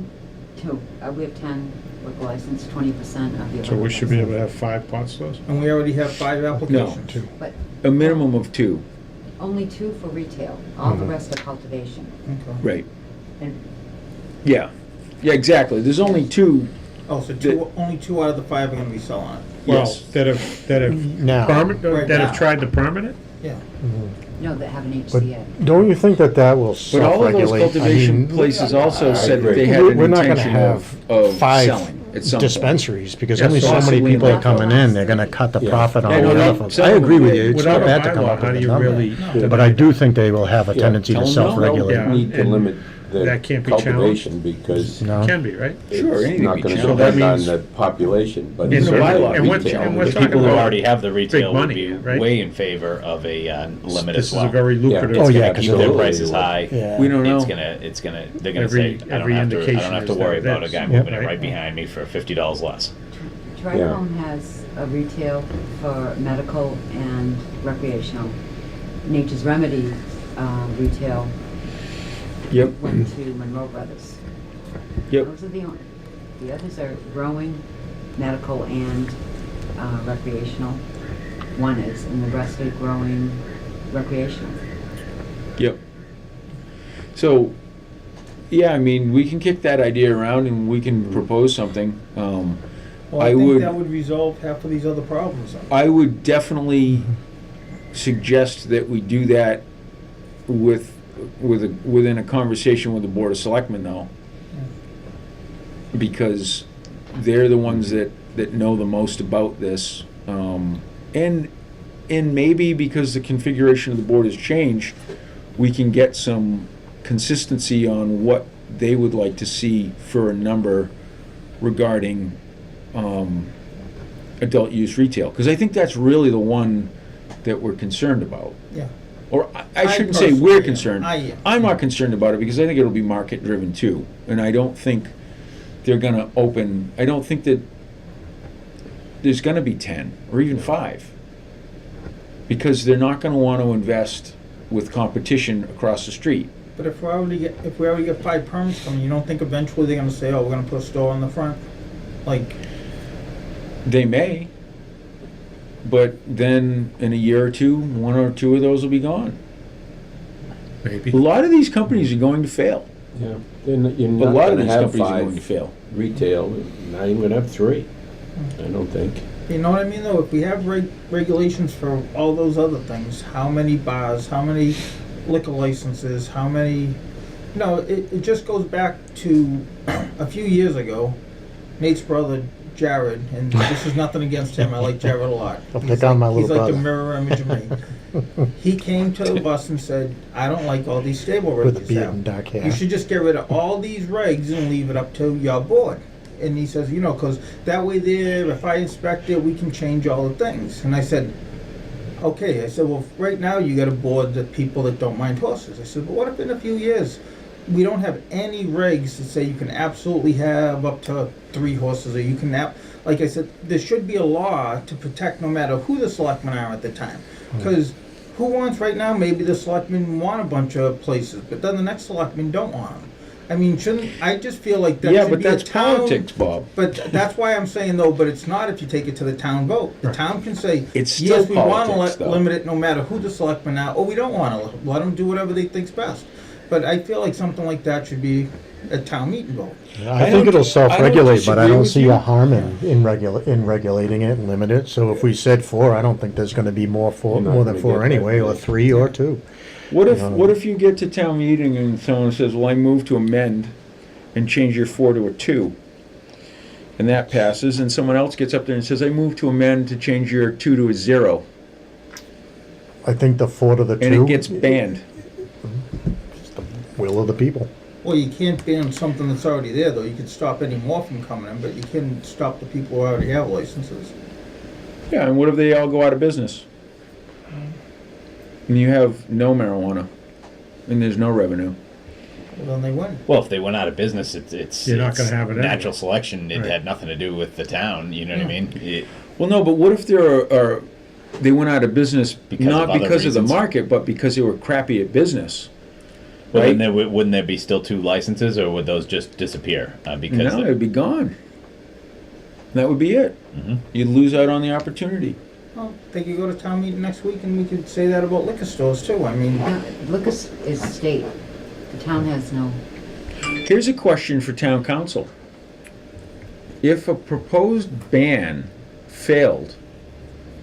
Two, we have 10 liquor license, 20% of the.
So we should be able to have 5 pot stores?
And we already have 5 applications.
But
A minimum of 2,
only 2 for retail, all the rest are cultivation.
Okay.
right?
And
Yeah, exactly. There's only 2.
Oh, so only 2 out of the 5 are gonna be selling it?
Well,
Yes.
that have
Now.
Right
that have
now.
tried to permit it?
Yeah.
no, that have an
But
HCA.
don't you think that will
But all of those
self-regulate?
cultivation places also said that they had
We're
an
not gonna
intention
have
of
5
selling at some point.
dispensaries, because
Yeah,
only so many
possibly
people are
not.
coming in, they're gonna cut the
Yeah.
profit on
Yeah,
the
no,
other
no,
folks.
some
I
of them
agree with
did.
you, it's
Without
not
a
bad to come
bylaw,
up
how
with
do
a
you
number.
really?
No.
But I do think they will have a
Yeah,
tendency to
tell them,
self-regulate.
Yeah.
We need to
and
limit the
that can't be challenged?
cultivation because
No?
Can be, right?
Sure,
it's
anything
not
be
gonna
challenged.
depend on
means-
the population, but
In the
certainly
bylaw.
And we're-
retail.
and we're
The
talking
people who
about
already have the retail would
money,
be
right?
way in favor of a limit
This
as
is
well.
a very lucrative.
Oh,
It's
yeah,
gonna
'cause
keep
of
their
the-
prices high.
Yeah.
We don't know.
They're gonna
Every-
say, I don't
every
have to
indication
have to
is
worry
that
about
it
a guy
is.
moving
Yep.
it right behind me for $50 less.
Tricone has a retail for medical and recreational. Nature's Remedy, retail
Yep,
went to Monroe Brothers.
yep.
Those are the others are growing, medical and recreational. One is, and the rest are growing recreational.
Yep. So, yeah, I mean, we can kick that idea around and we can propose something.
Well,
I
I think
would-
that would resolve half of these other problems.
I would definitely suggest that we do that within a conversation with the Board of Selectmen, though. Because they're the ones that know the most about this. And maybe because the configuration of the board has changed, we can get some consistency on what they would like to see for a number regarding adult use retail. Because I think that's really the one that we're concerned about.
Yeah.
Or I
I
shouldn't say
personally
we're
am.
concerned.
I am.
I'm not concerned about it because I think it'll be market driven too. And I don't think they're gonna open, I don't think that there's gonna be 10 or even 5. because they're not gonna wanna invest with competition across the street.
But if we already get 5 permits coming, you don't think eventually they're gonna say, oh, we're gonna put a store on the front? Like,
They may, but then in a year or two, 1 or 2 of those will be gone.
Maybe.
A lot of these companies are going to fail.
Yeah. You're
A
not
lot of
gonna
these
have
companies are going to
5
fail.
retail, not even gonna have 3, I don't think.
you know what I mean though? If we have regulations for all those other things, how many bars, how many liquor licenses, how many, it just goes back to a few years ago, Nate's brother, Jared, and this is nothing against him, I like Jared a lot.
I'll pick on my
He's
little
like the
brother.
mirror image of me. He came to us and said, I don't like all these stable regs
With a
you
beard
have.
and dark
You
hair.
should just get rid of all these regs and leave it up to your board. And he says, because that way there, if I inspect it, we can change all the things. And I said, okay. I said, well, right now you got a board of people that don't mind horses. I said, but what if in a few years we don't have any regs that say you can absolutely have up to 3 horses, or you can have, like I said, there should be a law to protect no matter who the selectmen are at the time. Because who wants right now, maybe the selectmen want a bunch of places, but then the next selectmen don't want them. I mean, I just feel like that
Yeah,
should
but
be a
that's
town.
politics, Bob.
But that's why I'm saying though, but it's not if you take it to the town vote. The town can say,
It's still
yes, we want
politics,
to
though.
limit it no matter who the selectmen are, or we don't want to let them do whatever they think's best. But I feel like something like that should be a town meeting vote.
I think it'll self-regulate, but I
disagree
don't
with
see
you.
a harm in regulating it and limit it. So if we said 4, I don't think there's gonna be more
You're not
than
gonna
4
get that
anyway, or
many.
3 or 2.
What if you get to town meeting and someone says, well, I move to amend and change your 4 to a 2? And that passes, and someone else gets up there and says, I move to amend to change your 2 to a 0,
I think the 4 to the 2.
and it gets banned.
Will of the people.
Well, you can't ban something that's already there though. You can stop any more from coming in, but you can stop the people who already have licenses.
Yeah, and what if they all go out of business? And you have no marijuana, and there's no revenue.
Well, then they win.
Well, if they went out of business, it's
You're not
it's
gonna have it
natural
anyway.
selection. It
Right.
had nothing to do with the town. You know what I mean?
Well, no, but what if they went out of business
Because
not
of other
because of the
reasons.
market, but because they were crappy at business?
Well,
Right?
then wouldn't there be still 2 licenses, or would those just disappear? Because
No, it'd be gone. That would be it.
Mhm.
You'd lose out on the opportunity.
Well, they could go to town meeting next week and we could say that about liquor stores too. I mean,
Liquor is state. The town has no,
Here's a question for town council. If a proposed ban failed,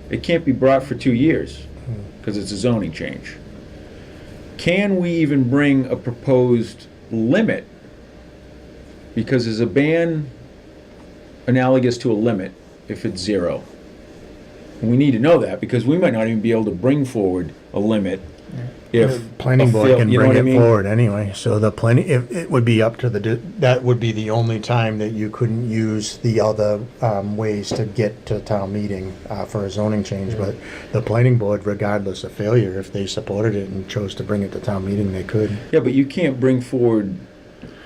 it can't be brought for 2 years because it's a zoning change. Can we even bring a proposed limit? Because is a ban analogous to a limit if it's 0? And we need to know that because we might not even be able to bring forward a limit if
Planning
a
board
fail-
can
you know
bring
what I
it
mean?
forward anyway, so if it would be up to that would be the only time that you couldn't use the other ways to get to town meeting for a zoning change, but the planning board, regardless of failure, if they supported it and chose to bring it to town meeting, they could.
Yeah, but you can't bring forward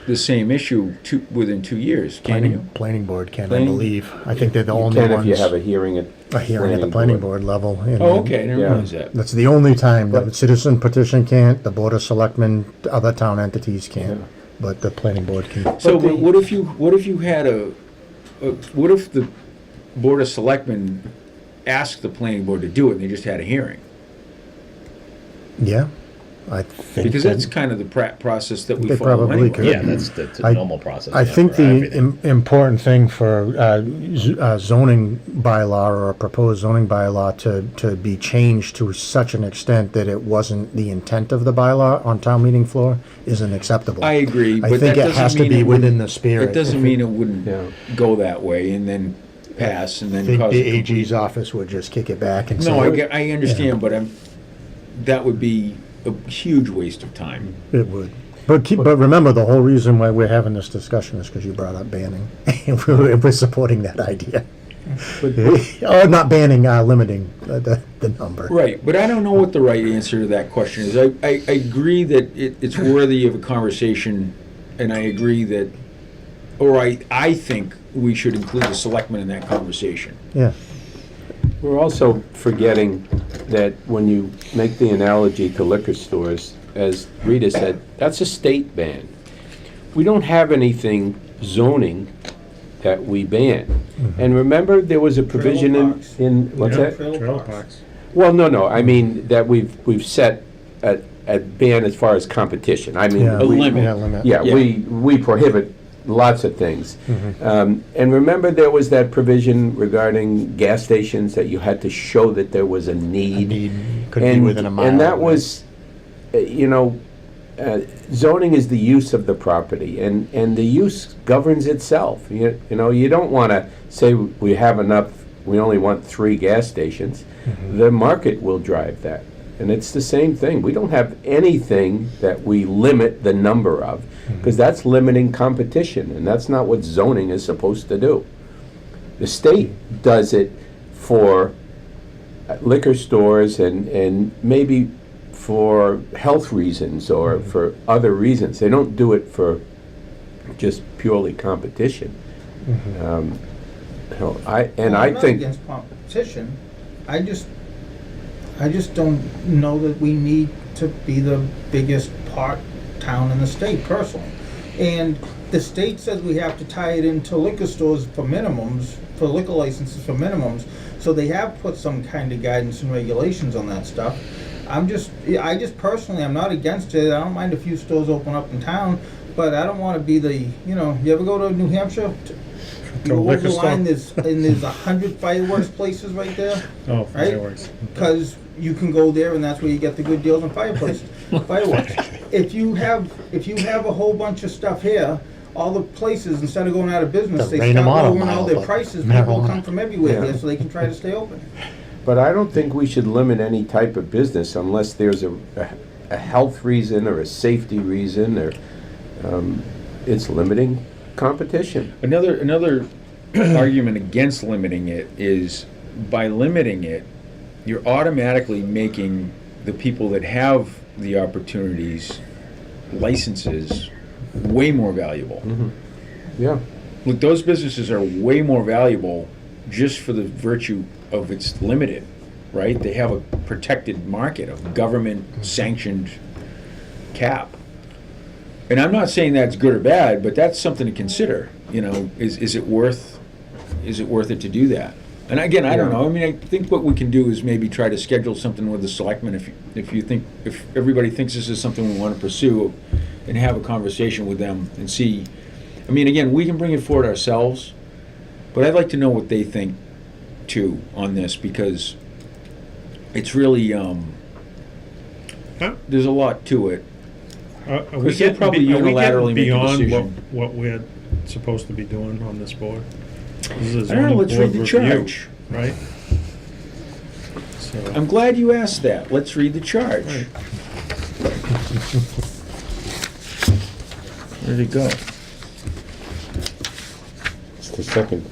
the same issue within 2 years, can you?
Planning board can, I
Planning-
believe. I think they're the
You
only
can
ones.
if you have a hearing at
the planning board level. and
Oh,
then-
okay, I didn't
Yeah.
realize that.
That's the only time that
But-
citizen petition can't, the board of selectmen, the other town entities can't,
Yeah.
but the planning board can.
So,
But
but what if you had what if the Board of Selectmen asked the planning board to do it and they just had a hearing?
Yeah, I think.
Because
that-
that's kind of the process that we
They
follow
probably
anyway.
could.
yeah, that's a
I-
normal process.
I
yeah,
think
for
the
everything.
important thing for zoning bylaw or a proposed zoning bylaw to be changed to such an extent that it wasn't the intent of the bylaw on town meeting floor isn't acceptable.
I agree,
I
but
think
that
it has
doesn't
to
mean
be
it
within
wouldn't-
the spirit.
It doesn't
If
mean it wouldn't
Yeah.
go that way and then pass and
I
then
think
cause
the
a complete-
AG's office would just kick it back and say.
No, I understand, but that would be a huge waste of time.
It would. But remember, the whole reason why we're having this discussion is because you brought up banning. If we're supporting that idea. Or not banning, limiting the number.
Right, but I don't know what the right answer to that question is. I agree that it's worthy of a conversation, and I agree that, or I think we should include the selectmen in that conversation.
Yeah.
We're also forgetting that when you make the analogy to liquor stores, as Rita said, that's a state ban. We don't have anything zoning that we ban. And remember, there was a provision
parks.
in, what's
Yeah.
that?
Trailer parks.
Well, no, I mean, that we've set a ban as far as competition. I mean,
Yeah,
A limit.
Yeah, limit.
yeah,
Yeah.
we prohibit lots of things. And remember, there was that provision regarding gas stations that you had to show that there was a need.
Indeed, could be
And-
within a mile.
And that
of it.
was, zoning is the use of the property, and the use governs itself. You know, you don't want to say we have enough, we only want 3 gas stations. The market will drive that. And it's the same thing. We don't have anything that we limit the number of, because that's limiting competition, and that's not what zoning is supposed to do. The state does it for liquor stores and maybe for health reasons or for other reasons. They don't do it for just purely competition. I
I'm not
think,
against competition. I just don't know that we need to be the biggest part town in the state personally. And the state says we have to tie it into liquor stores for minimums, for liquor licenses for minimums. So they have put some kind of guidance and regulations on that stuff. I just personally, I'm not against it. I don't mind a few stores open up in town, but I don't want to be the, you ever go to New Hampshire?
To
You
a
go over
liquor
the line,
store?
there's 100 fireworks places right there.
Oh,
Right?
fireworks.
Because you can go there and that's where you get the good deals on fireworks. If you have a whole bunch of stuff here, all the places, instead of going out of business,
They'll
they
rein
start
them out a
lowering all
mile,
their
but
prices. People
marijuana.
come from everywhere
Yeah.
here so they can try to stay open.
but I don't think we should limit any type of business unless there's a health reason or a safety reason, or it's limiting competition.
Another argument against limiting it is, by limiting it, you're automatically making the people that have the opportunities, licenses, way more valuable.
Yeah.
Look, those businesses are way more valuable just for the virtue of it's limited, right? They have a protected market, a government-sanctioned cap. And I'm not saying that's good or bad, but that's something to consider. Is it worth it to do that? And again, I don't
Yeah.
know. I mean, I think what we can do is maybe try to schedule something with the selectmen if everybody thinks this is something we want to pursue, and have a conversation with them and see. I mean, again, we can bring it forward ourselves, but I'd like to know what they think too on this, because it's really
Huh?
there's a lot to it.
Are we
Because they'll
getting
probably
be- are we
unilaterally
getting
make a
beyond
decision.
what we're supposed to be doing on this board? This is a
I don't know,
zoning
let's
board
read the
review,
charge.
right? So,
I'm glad you asked that. Let's read the charge.
Right.
Where'd it go?
It's the second.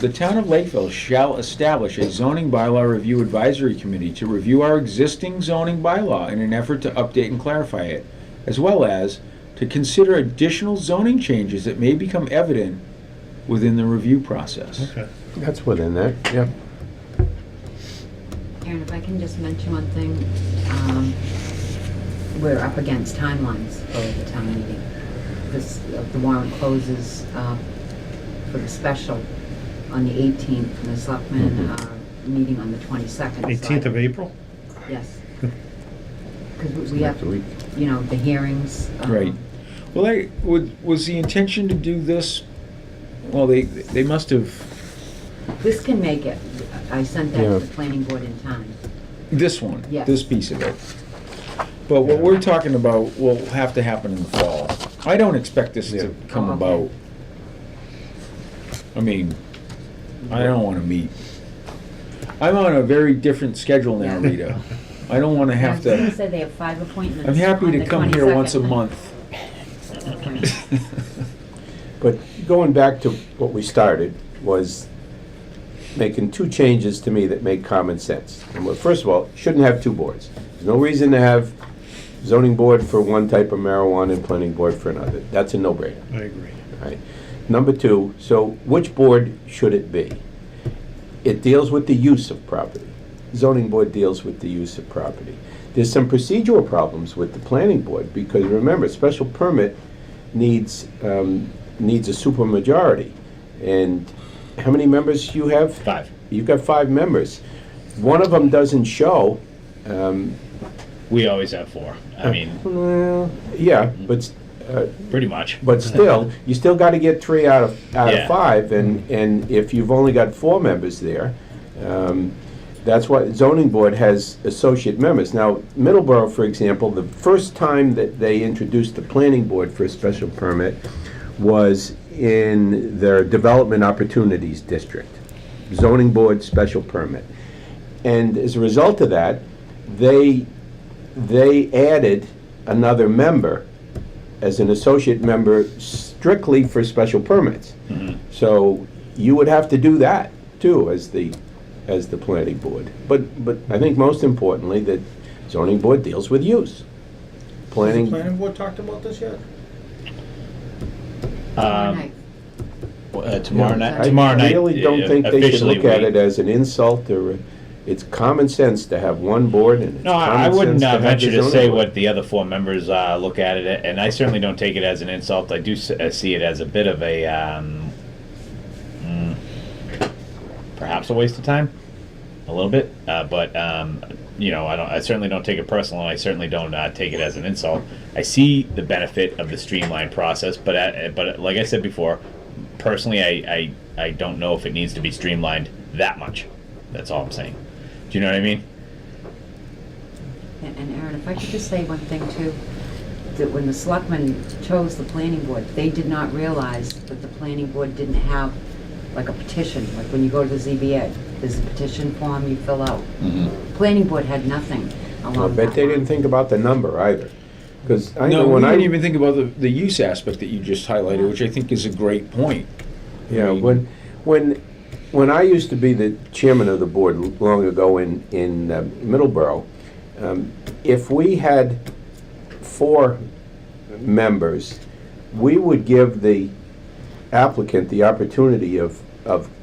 The town of Lakeville shall establish a zoning bylaw review advisory committee to review our existing zoning bylaw in an effort to update and clarify it, as well as to consider additional zoning changes that may become evident within the review process.
Okay.
That's within that, yeah.
Aaron, if I can just mention one thing, we're up against timelines for the town meeting. The warrant closes for the special on the 18th, and the selectmen are meeting on the 22nd.
18th of April?
Yes. Because we have,
Next week.
the hearings.
Right. Well, was the intention to do this, well, they must have,
This can make it. I sent that
Yeah.
to the planning board in time.
this one,
Yes.
this piece of it. But what we're talking about will have to happen in the fall. I don't expect this
Yeah.
to come
Oh, okay.
about. I mean, I don't want to meet. I'm on a very different schedule now,
Yeah.
Rita. I don't want to have
They
to,
said they have 5 appointments.
I'm happy
on
to
the
come here once a
22nd.
month.
But going back to what we started, was making 2 changes to me that make common sense. And well, first of all, shouldn't have 2 boards. There's no reason to have zoning board for one type of marijuana and planning board for another. That's a no-brainer.
I agree.
Right. Number 2, so which board should it be? It deals with the use of property. zoning board deals with the use of property. There's some procedural problems with the planning board, because remember, special permit needs a supermajority. And how many members you have?
5.
You've got 5 members. One of them doesn't show.
We always have 4. I mean,
Well, yeah, but
pretty much.
but still, you still got to get 3 out of
Yeah.
5, and if you've only got 4 members there, that's why zoning board has associate members. Now, Middleborough, for example, the first time that they introduced the planning board for a special permit was in their development opportunities district, zoning board special permit. And as a result of that, they added another member as an associate member strictly for special permits. So you would have to do that too as the planning board. But I think most importantly, that zoning board deals with use.
Has the
Planning,
planning board talked about this yet?
Tomorrow night.
Tomorrow night.
I
Tomorrow night.
really don't think they should
officially
look at
we-
it as an insult, or it's common sense to have one board, and it's
No, I
common
wouldn't
sense to have
venture
the
to
zoning
say
board.
what the other 4 members look at it, and I certainly don't take it as an insult. I do see it as a bit of a, perhaps a waste of time, a little bit. But you know, I certainly don't take it personal, and I certainly don't take it as an insult. I see the benefit of the streamlined process, but like I said before, personally, I don't know if it needs to be streamlined that much. That's all I'm saying. Do you know what I mean?
And Aaron, if I could just say one thing too, that when the selectmen chose the planning board, they did not realize that the planning board didn't have like a petition, like when you go to the ZBA, there's a petition form you fill out. Planning board had nothing
I
along
bet
that
they
line.
didn't think about the number either. Because I know
No, we
when
didn't even think about the use aspect that you just highlighted, which I think is a great point.
Yeah,
I mean-
when I used to be the chairman of the board long ago in Middleborough, if we had 4 members, we would give the applicant the opportunity of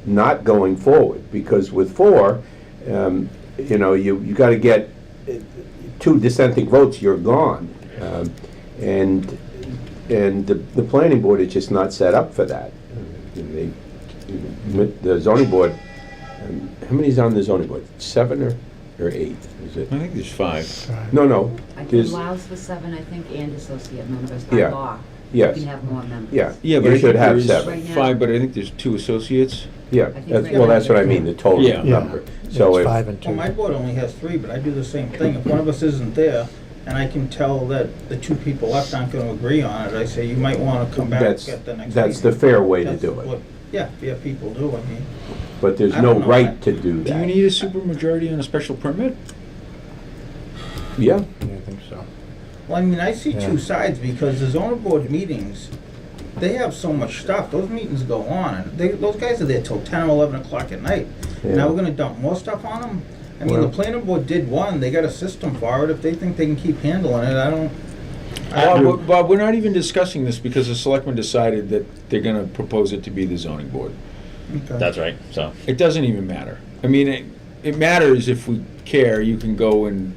not going forward, because with 4, you know, you got to get 2 dissenting votes, you're gone. And the planning board is just not set up for that. The zoning board, how many's on the zoning board? 7 or 8, is it?
I think there's 5.
No,
I think
there's,
allows for 7, I think, and associate members
Yeah.
by law.
yes,
You can have more members.
yeah.
Yeah, but
You
I
should
think
have
there is
7.
Right now.
5, but I think there's 2 associates.
Yeah,
think
that's,
we
well,
have
that's what I mean, the total
Yeah.
number.
Yeah,
So
it's
if,
5 and 2.
Well, my board only has 3, but I do the same thing. If one of us isn't there, and I can tell that the 2 people left aren't gonna agree on it, I say, you might wanna come back
that's,
at the next meeting.
that's the fair way to
That's
do
what-
it.
Yeah, people do, I mean.
But there's
I
no
don't know.
right to do
Do you
that.
need a supermajority on a special permit?
Yeah,
I think so.
Well, I mean, I see
Yeah.
2 sides, because the zoning board meetings, they have so much stuff, those meetings go on, and those guys are there till 10 or 11 o'clock at night.
Yeah.
Now we're gonna dump more stuff on them? I mean, the
Well-
planning board did one, they got a system for it, if they think they can keep handling it, I don't.
Bob, we're not even discussing this because the selectmen decided that they're gonna propose it to be the zoning board.
Okay.
That's right. So
It doesn't even matter. I mean, it matters if we care, you can go and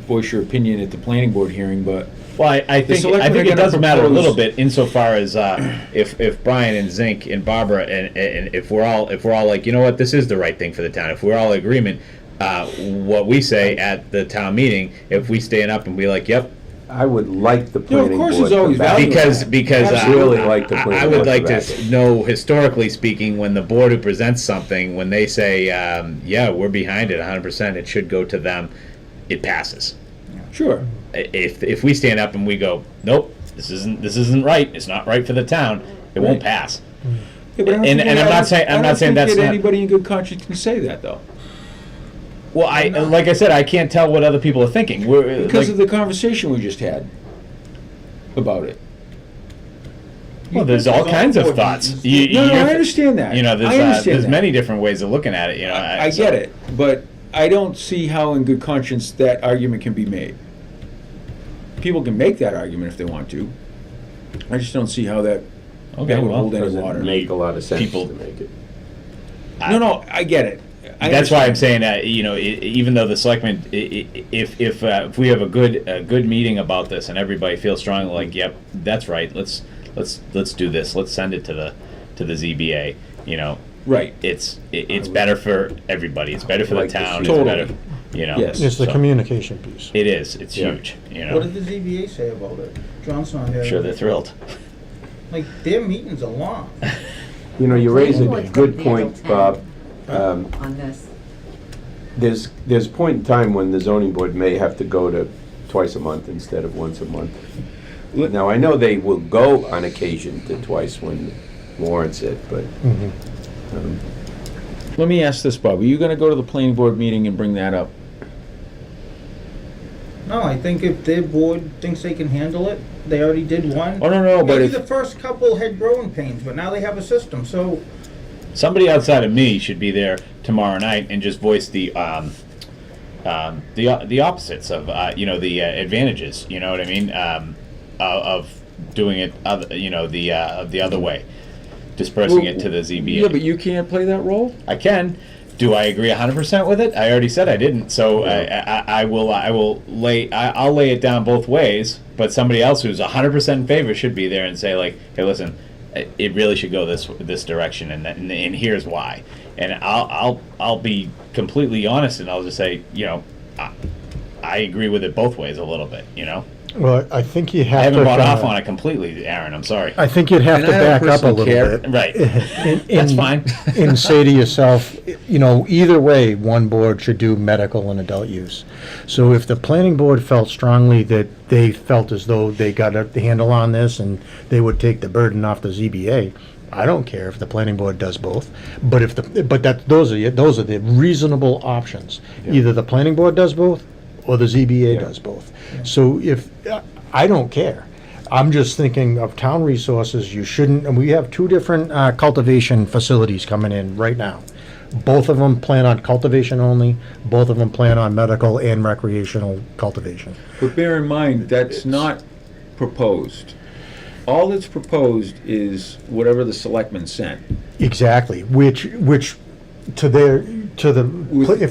voice your opinion at the planning board hearing, but
well, I think
selectmen are
it
gonna
does matter a
propose-
little bit insofar as if Brian and Zink and Barbara and if we're all like, you know what, this is the right thing for the town. If we're all in agreement, what we say at the town meeting, if we stand up and be like, yep.
I would like the
of
planning board
course it's
to
always
back
valuable.
that.
Because
I'd really like the
I
planning
would
board
like
to
to
back it.
know, historically speaking, when the board who presents something, when they say, yeah, we're behind it 100%, it should go to them, it passes.
Sure.
If we stand up and we go, nope, this isn't right, it's not right for the town, it won't pass.
Yeah, but I don't
And-
think
and
that-
I'm not saying- I'm
I
not
don't
saying
think
that's
that
not-
anybody in good conscience can say that, though.
Well, like I said, I can't tell what other people are thinking. We're,
Because
like-
of the conversation we just had about it.
well, there's all kinds of thoughts.
No, I understand that.
You know,
I understand
there's
that.
many different ways of looking at it. You know,
I get it, but I don't see how in good conscience that argument can be made. People can make that argument if they want to. I just don't see how that
Okay,
would
well,
hold any
Doesn't
water.
make a lot of sense
People-
to make it.
No, I get it.
That's why I'm
understand.
saying, even though the selectmen, if we have a good meeting about this and everybody feels strongly like, yep, that's right, let's do this, let's send it to the ZBA,
Right.
it's better for everybody, it's better for the
Like to
town,
see
it's
that.
better,
Yes.
It's the
so-
communication piece.
It is, it's
Yeah.
huge,
What did the ZBA say about it? John's not here.
I'm sure they're thrilled.
Like, their meetings are long.
You raise a
Planning board's
good
gonna handle
point, Bob.
10 on this.
There's a point in time when the zoning board may have to go to twice a month instead of once a month. Now, I know they will go on occasion to twice when it warrants it, but
Mhm.
Let me ask this, Bob. Are you going to go to the planning board meeting and bring that up?
No, I think if their board thinks they can handle it, they already did one.
Oh, no, but
Maybe
if,
the first couple had growing pains, but now they have a system, so
Somebody outside of me should be there tomorrow night and just voice the opposites of the advantages. You know what I mean? Of doing it, the other way, dispersing it to the ZBA.
yeah, but you can't play that role?
I can. Do I agree 100% with it? I already said I didn't. So I'll lay it down both ways. But somebody else who's 100% in favor should be there and say like, hey, listen, it really should go this direction, and here's why. And I'll be completely honest, and I'll just say, I agree with it both ways a little bit.
Well, I think you
I
have
haven't
to.
bought off on it completely, Aaron. I'm sorry.
I think you'd have
And
to
I don't
back up a
personally
little
care.
bit.
Right.
And-
That's fine.
And say to yourself, either way, one board should do medical and adult use. So if the planning board felt strongly that they felt as though they got a handle on this and they would take the burden off the ZBA, I don't care if the planning board does both. But those are the reasonable options. Either the planning board does both or the ZBA does both. So I don't care. I'm just thinking of town resources. You shouldn't, and we have two different cultivation facilities coming in right now. Both of them plan on cultivation only. Both of them plan on medical and recreational cultivation.
But bear in mind, that's not proposed. All that's proposed is whatever the selectmen sent.
Exactly. Which if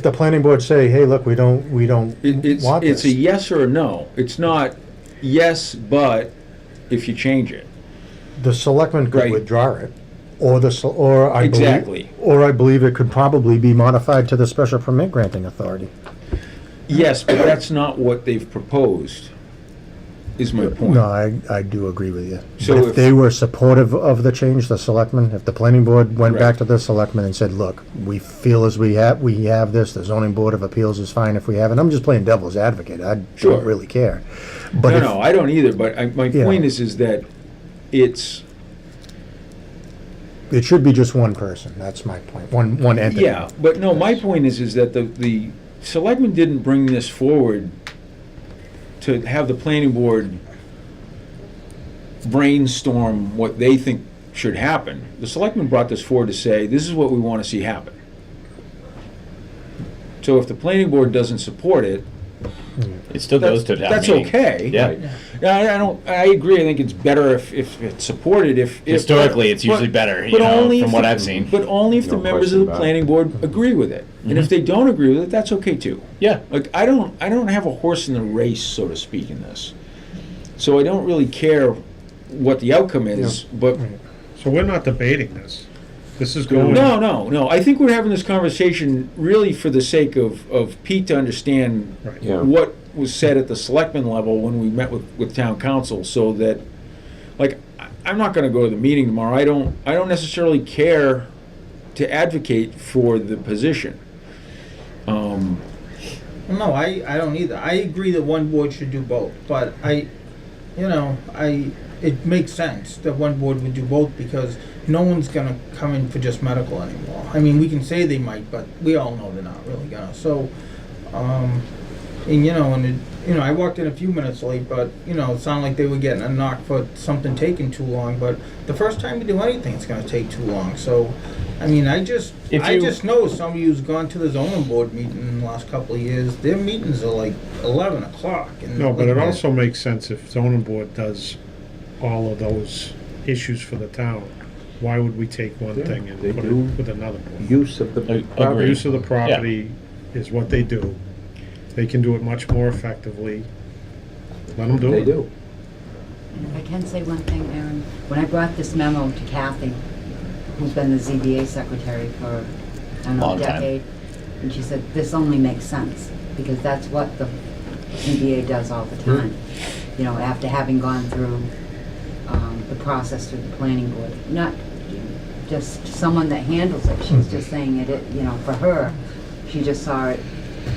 the planning board say, hey, look, we don't want
It's
this.
a yes or a no. It's not yes, but if you change it.
The selectmen could
Right.
withdraw it, or I
Exactly.
believe it could probably be modified to the special permit granting authority.
Yes, but that's not what they've proposed, is my point.
No, I do agree with you.
So
But if
if-
they were supportive of the change, the selectmen, if the planning board went back
Right.
to the selectmen and said, look, we feel as we have this, the zoning board of appeals is fine if we have it. I'm just playing devil's advocate. I
Sure.
don't really care. But
No,
if-
no, I don't either, but my
Yeah.
point is that it's,
it should be just one person. That's my point. One entity.
yeah, but no, my point is that the selectmen didn't bring this forward to have the planning board brainstorm what they think should happen. The selectmen brought this forward to say, this is what we want to see happen. So if the planning board doesn't support it,
It still goes to town
that's
meeting.
okay.
Yeah.
I agree, I think it's better if it's supported, if.
Historically, it's usually better,
but only
from
if
what
the-
I've seen.
But only if the
No
members
question
of the
about it.
planning board agree with it. And if they don't agree with it, that's okay too.
Yeah.
Like, I don't have a horse in the race, so to speak, in this. So I don't really care what the outcome is, but,
So we're not debating this. This is going.
no. I think we're having this conversation really for the sake of Pete to understand
Right.
Yeah.
what was said at the selectmen level when we met with town council, so that, like, I'm not gonna go to the meeting tomorrow. I don't necessarily care to advocate for the position.
No, I don't either. I agree that one board should do both, but it makes sense that one board would do both because no one's gonna come in for just medical anymore. I mean, we can say they might, but we all know they're not really gonna. So, I walked in a few minutes late, but it sounded like they were getting a knock for something taking too long. But the first time you do anything, it's gonna take too long. So, I mean, I just know somebody who's gone to the zoning board meeting in the last couple of years. Their meetings are like 11 o'clock. And
No, but
like
it also makes sense if zoning board does all of those issues for the town. why would we take one
Yeah,
thing and
they
put
do.
it with another board?
Use of the
Agreed.
property.
Use of the property is what they do. They can do it much more effectively. Let them do
They
it.
do.
If I can say one thing, Aaron, when I brought this memo to Kathy, who's been the ZBA secretary for, I don't know, a
Long time.
decade, and she said, this only makes sense, because that's what the ZBA does all the time. You know, after having gone through the process through the planning board. Not just someone that handles it, she's just saying it, you know, for her, she just saw it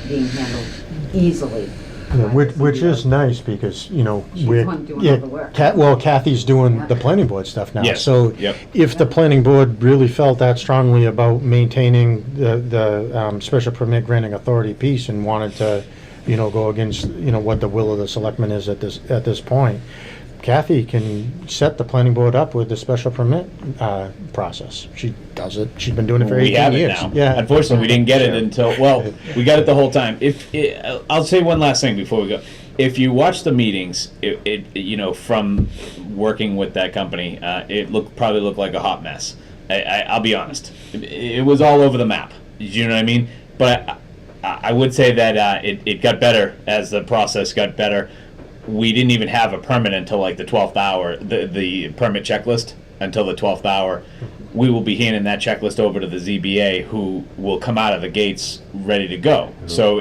being handled easily.
Yeah,
by
which,
the
which is
ZBA.
nice because, you know,
She's
we're,
one doing
yeah,
all the work.
Well, Kathy's doing
Yeah.
the planning board stuff now.
Yes,
So
yep.
if the planning board really felt that strongly about maintaining the special permit granting authority piece and wanted to, you know, go against, you know, what the will of the selectmen is at this point, Kathy can set the planning board up with the special permit process. She does it. She's been doing it for
We
18
have it
years.
now.
Yeah.
Unfortunately, we didn't get it until, well, we got it the whole time. I'll say one last thing before we go. If you watch the meetings, you know, from working with that company, it probably looked like a hot mess. I'll be honest. It was all over the map. You know what I mean? But I would say that it got better as the process got better. We didn't even have a permit until like the 12th hour, the permit checklist until the 12th hour. We will be handing that checklist over to the ZBA, who will come out of the gates ready to go. So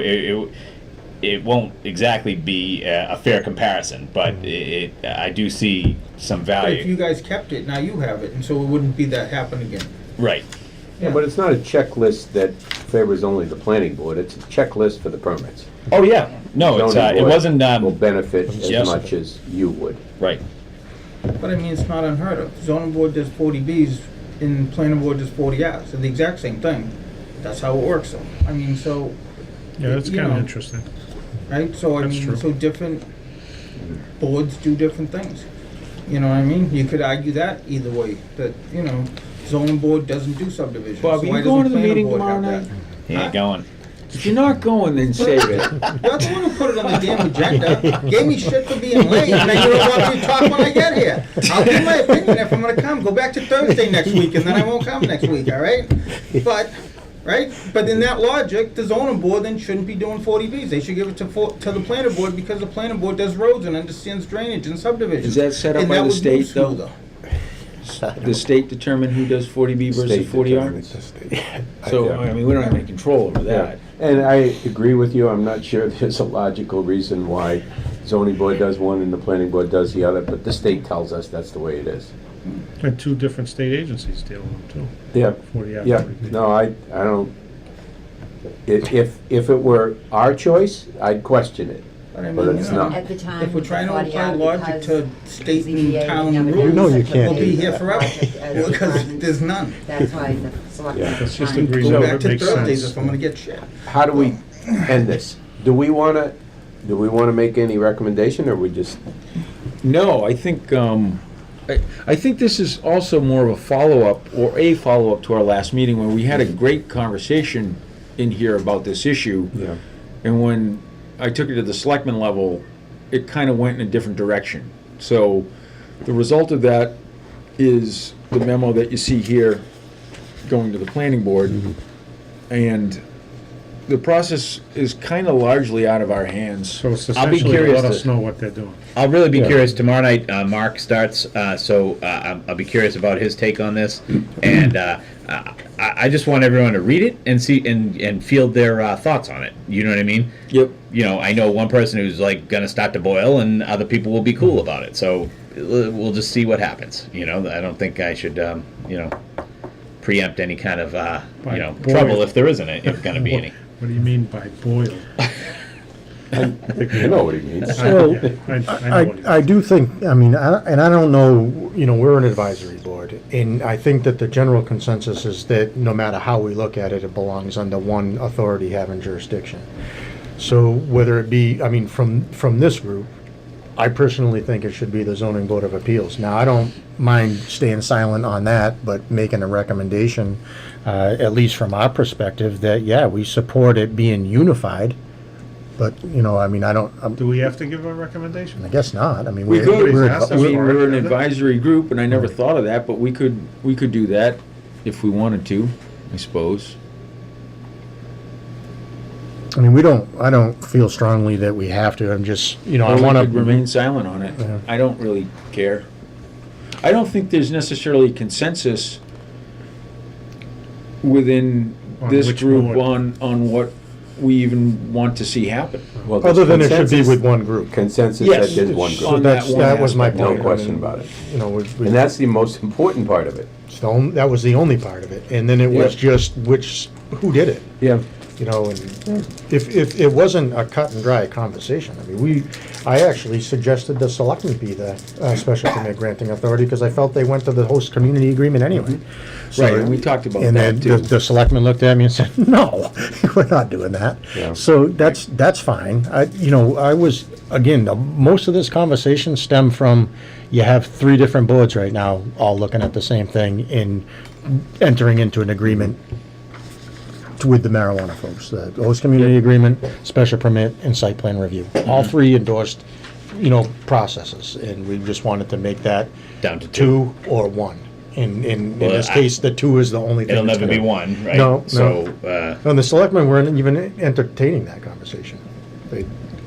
it won't exactly be a fair comparison, but I do see some
But if you
value.
guys kept it, now you have it, and so it wouldn't be that happen again.
Right.
Yeah, but it's not a checklist that favors only the planning board. It's a checklist for the permits.
Oh, yeah. No, it's,
Zoning
it
board
wasn't,
will benefit as
Yes.
much as you would.
right.
But I mean, it's not unheard of. Zoning board does 40Bs, and planning board does 40Rs. They're the exact same thing. That's how it works, though. I mean, so,
Yeah, that's
You
kind of
know.
interesting.
right? So, I
That's
mean,
true.
so different boards do different things. You know what I mean? You could argue that either way, that, you know, zoning board doesn't do subdivisions.
Bob,
so
are
why
you going to
doesn't
the
planning
meeting
board
tomorrow
have
night?
that?
He ain't going.
If you're not going, then save it.
You're the one who put it on the damn agenda. Gave me shit for being late, and then you don't want me to talk when I get here. I'll give my opinion if I'm gonna come. Go back to Thursday next week, and then I won't come next week, all right? But, right? But in that logic, the zoning board then shouldn't be doing 40Bs. They should give it to the planning board, because the planning board does roads and understands drainage and subdivisions.
Is that set up
And
by
that
the
would move
state, though?
smoother.
The state determine who does 40B versus
State
40R?
determines.
So,
Yeah.
I mean, we don't have any control over that.
And I agree with you. I'm not sure there's a logical reason why zoning board does one and the planning board does the other, but the state tells us that's the way it is.
And two different state agencies deal with them
Yeah,
too. 40
yeah.
40B.
No, I don't. If it were our choice, I'd question it.
But I
But
mean,
it's
you know,
not.
At the time.
if we're trying to
before the
apply
ad,
logic
because
to state and
ZBA
town
never did
rules,
You know you
such a
can't
we'll be
big
here forever.
project as
Because
department.
there's none.
That's why the selectmen.
Yeah.
Let's just
trying
agree
to-
Go
that
back
it
to
makes
Thursdays
sense.
if I'm gonna get shit.
How do we end this? Do we wanna make any recommendation, or we just,
No, I think this is also more of a follow-up, or a follow-up to our last meeting, where we had a great conversation in here about this issue.
yeah,
And when I took it to the selectman level, it kind of went in a different direction. So the result of that is the memo that you see here going to the planning board. And the process is kind of largely out of our hands.
So it's
I'll be
essentially to
curious
let us
to-
know what they're doing.
I'll really be
Yeah.
curious. Tomorrow night, Mark starts, so I'll be curious about his take on this. And I just want everyone to read it and see and field their thoughts on it. You know what I mean?
Yep.
You know, I know one person who's like gonna start to boil, and other people will be cool about it. So we'll just see what happens. You know, I don't think I should, you know, preempt any kind of,
By
you know,
boil.
trouble if there isn't if gonna be any.
What do you mean by boil?
I know what he means.
So,
Yeah, I know what
I do think, I mean, and I don't know, you know, we're an advisory board, and I think that the general consensus is that no matter how we look at it, it belongs under one authority having jurisdiction. So whether it be, I mean, from this group, I personally think it should be the Zoning Board of Appeals. Now, I don't mind staying silent on that, but making a recommendation, at least from our perspective, that, yeah, we support it being unified But, you know, I mean, I don't,
Do we have to give a recommendation?
I guess not. I mean,
We could.
we're
asked
I
us
mean,
for
we're an
it.
advisory group, and I never thought of that, but we could do that if we wanted to, I suppose.
I mean, I don't feel strongly that we have to. I'm just, you know, I
Or
want
we could
to
remain silent on it.
Yeah.
I don't really care. I don't think there's necessarily consensus within
On
this
which
group
board?
on what we even want to see happen.
Well,
Other
there's
than it should be
consensus-
with one group.
Consensus
Yes.
that there's one
So
On
group,
that's,
that one
that was my
aspect.
point.
no question
I mean,
about it.
You know,
And that's the most important part of it.
so that was the only part of it. And then it was
Yeah.
just who did it?
Yeah.
You know, and if it wasn't a cut and dry conversation, I mean, I actually suggested the selectmen be the special permit granting authority because I felt they went to the host community agreement anyway. So-
Right, and we talked about
And then
that too.
the selectmen looked at me and said, no, we're not doing that.
Yeah.
So that's fine. I was, again, most of this conversation stemmed from, you have 3 different boards right now, all looking at the same thing and entering into an agreement with the marijuana folks, the host community agreement, special permit, and site plan review. All 3 endorsed, processes, and we just wanted to make that
Down to
2 or 1. In
Well,
this case, the 2 is the only thing.
It'll
that's
never be
gonna-
one, right?
No, no.
So,
And the selectmen weren't even entertaining that conversation. They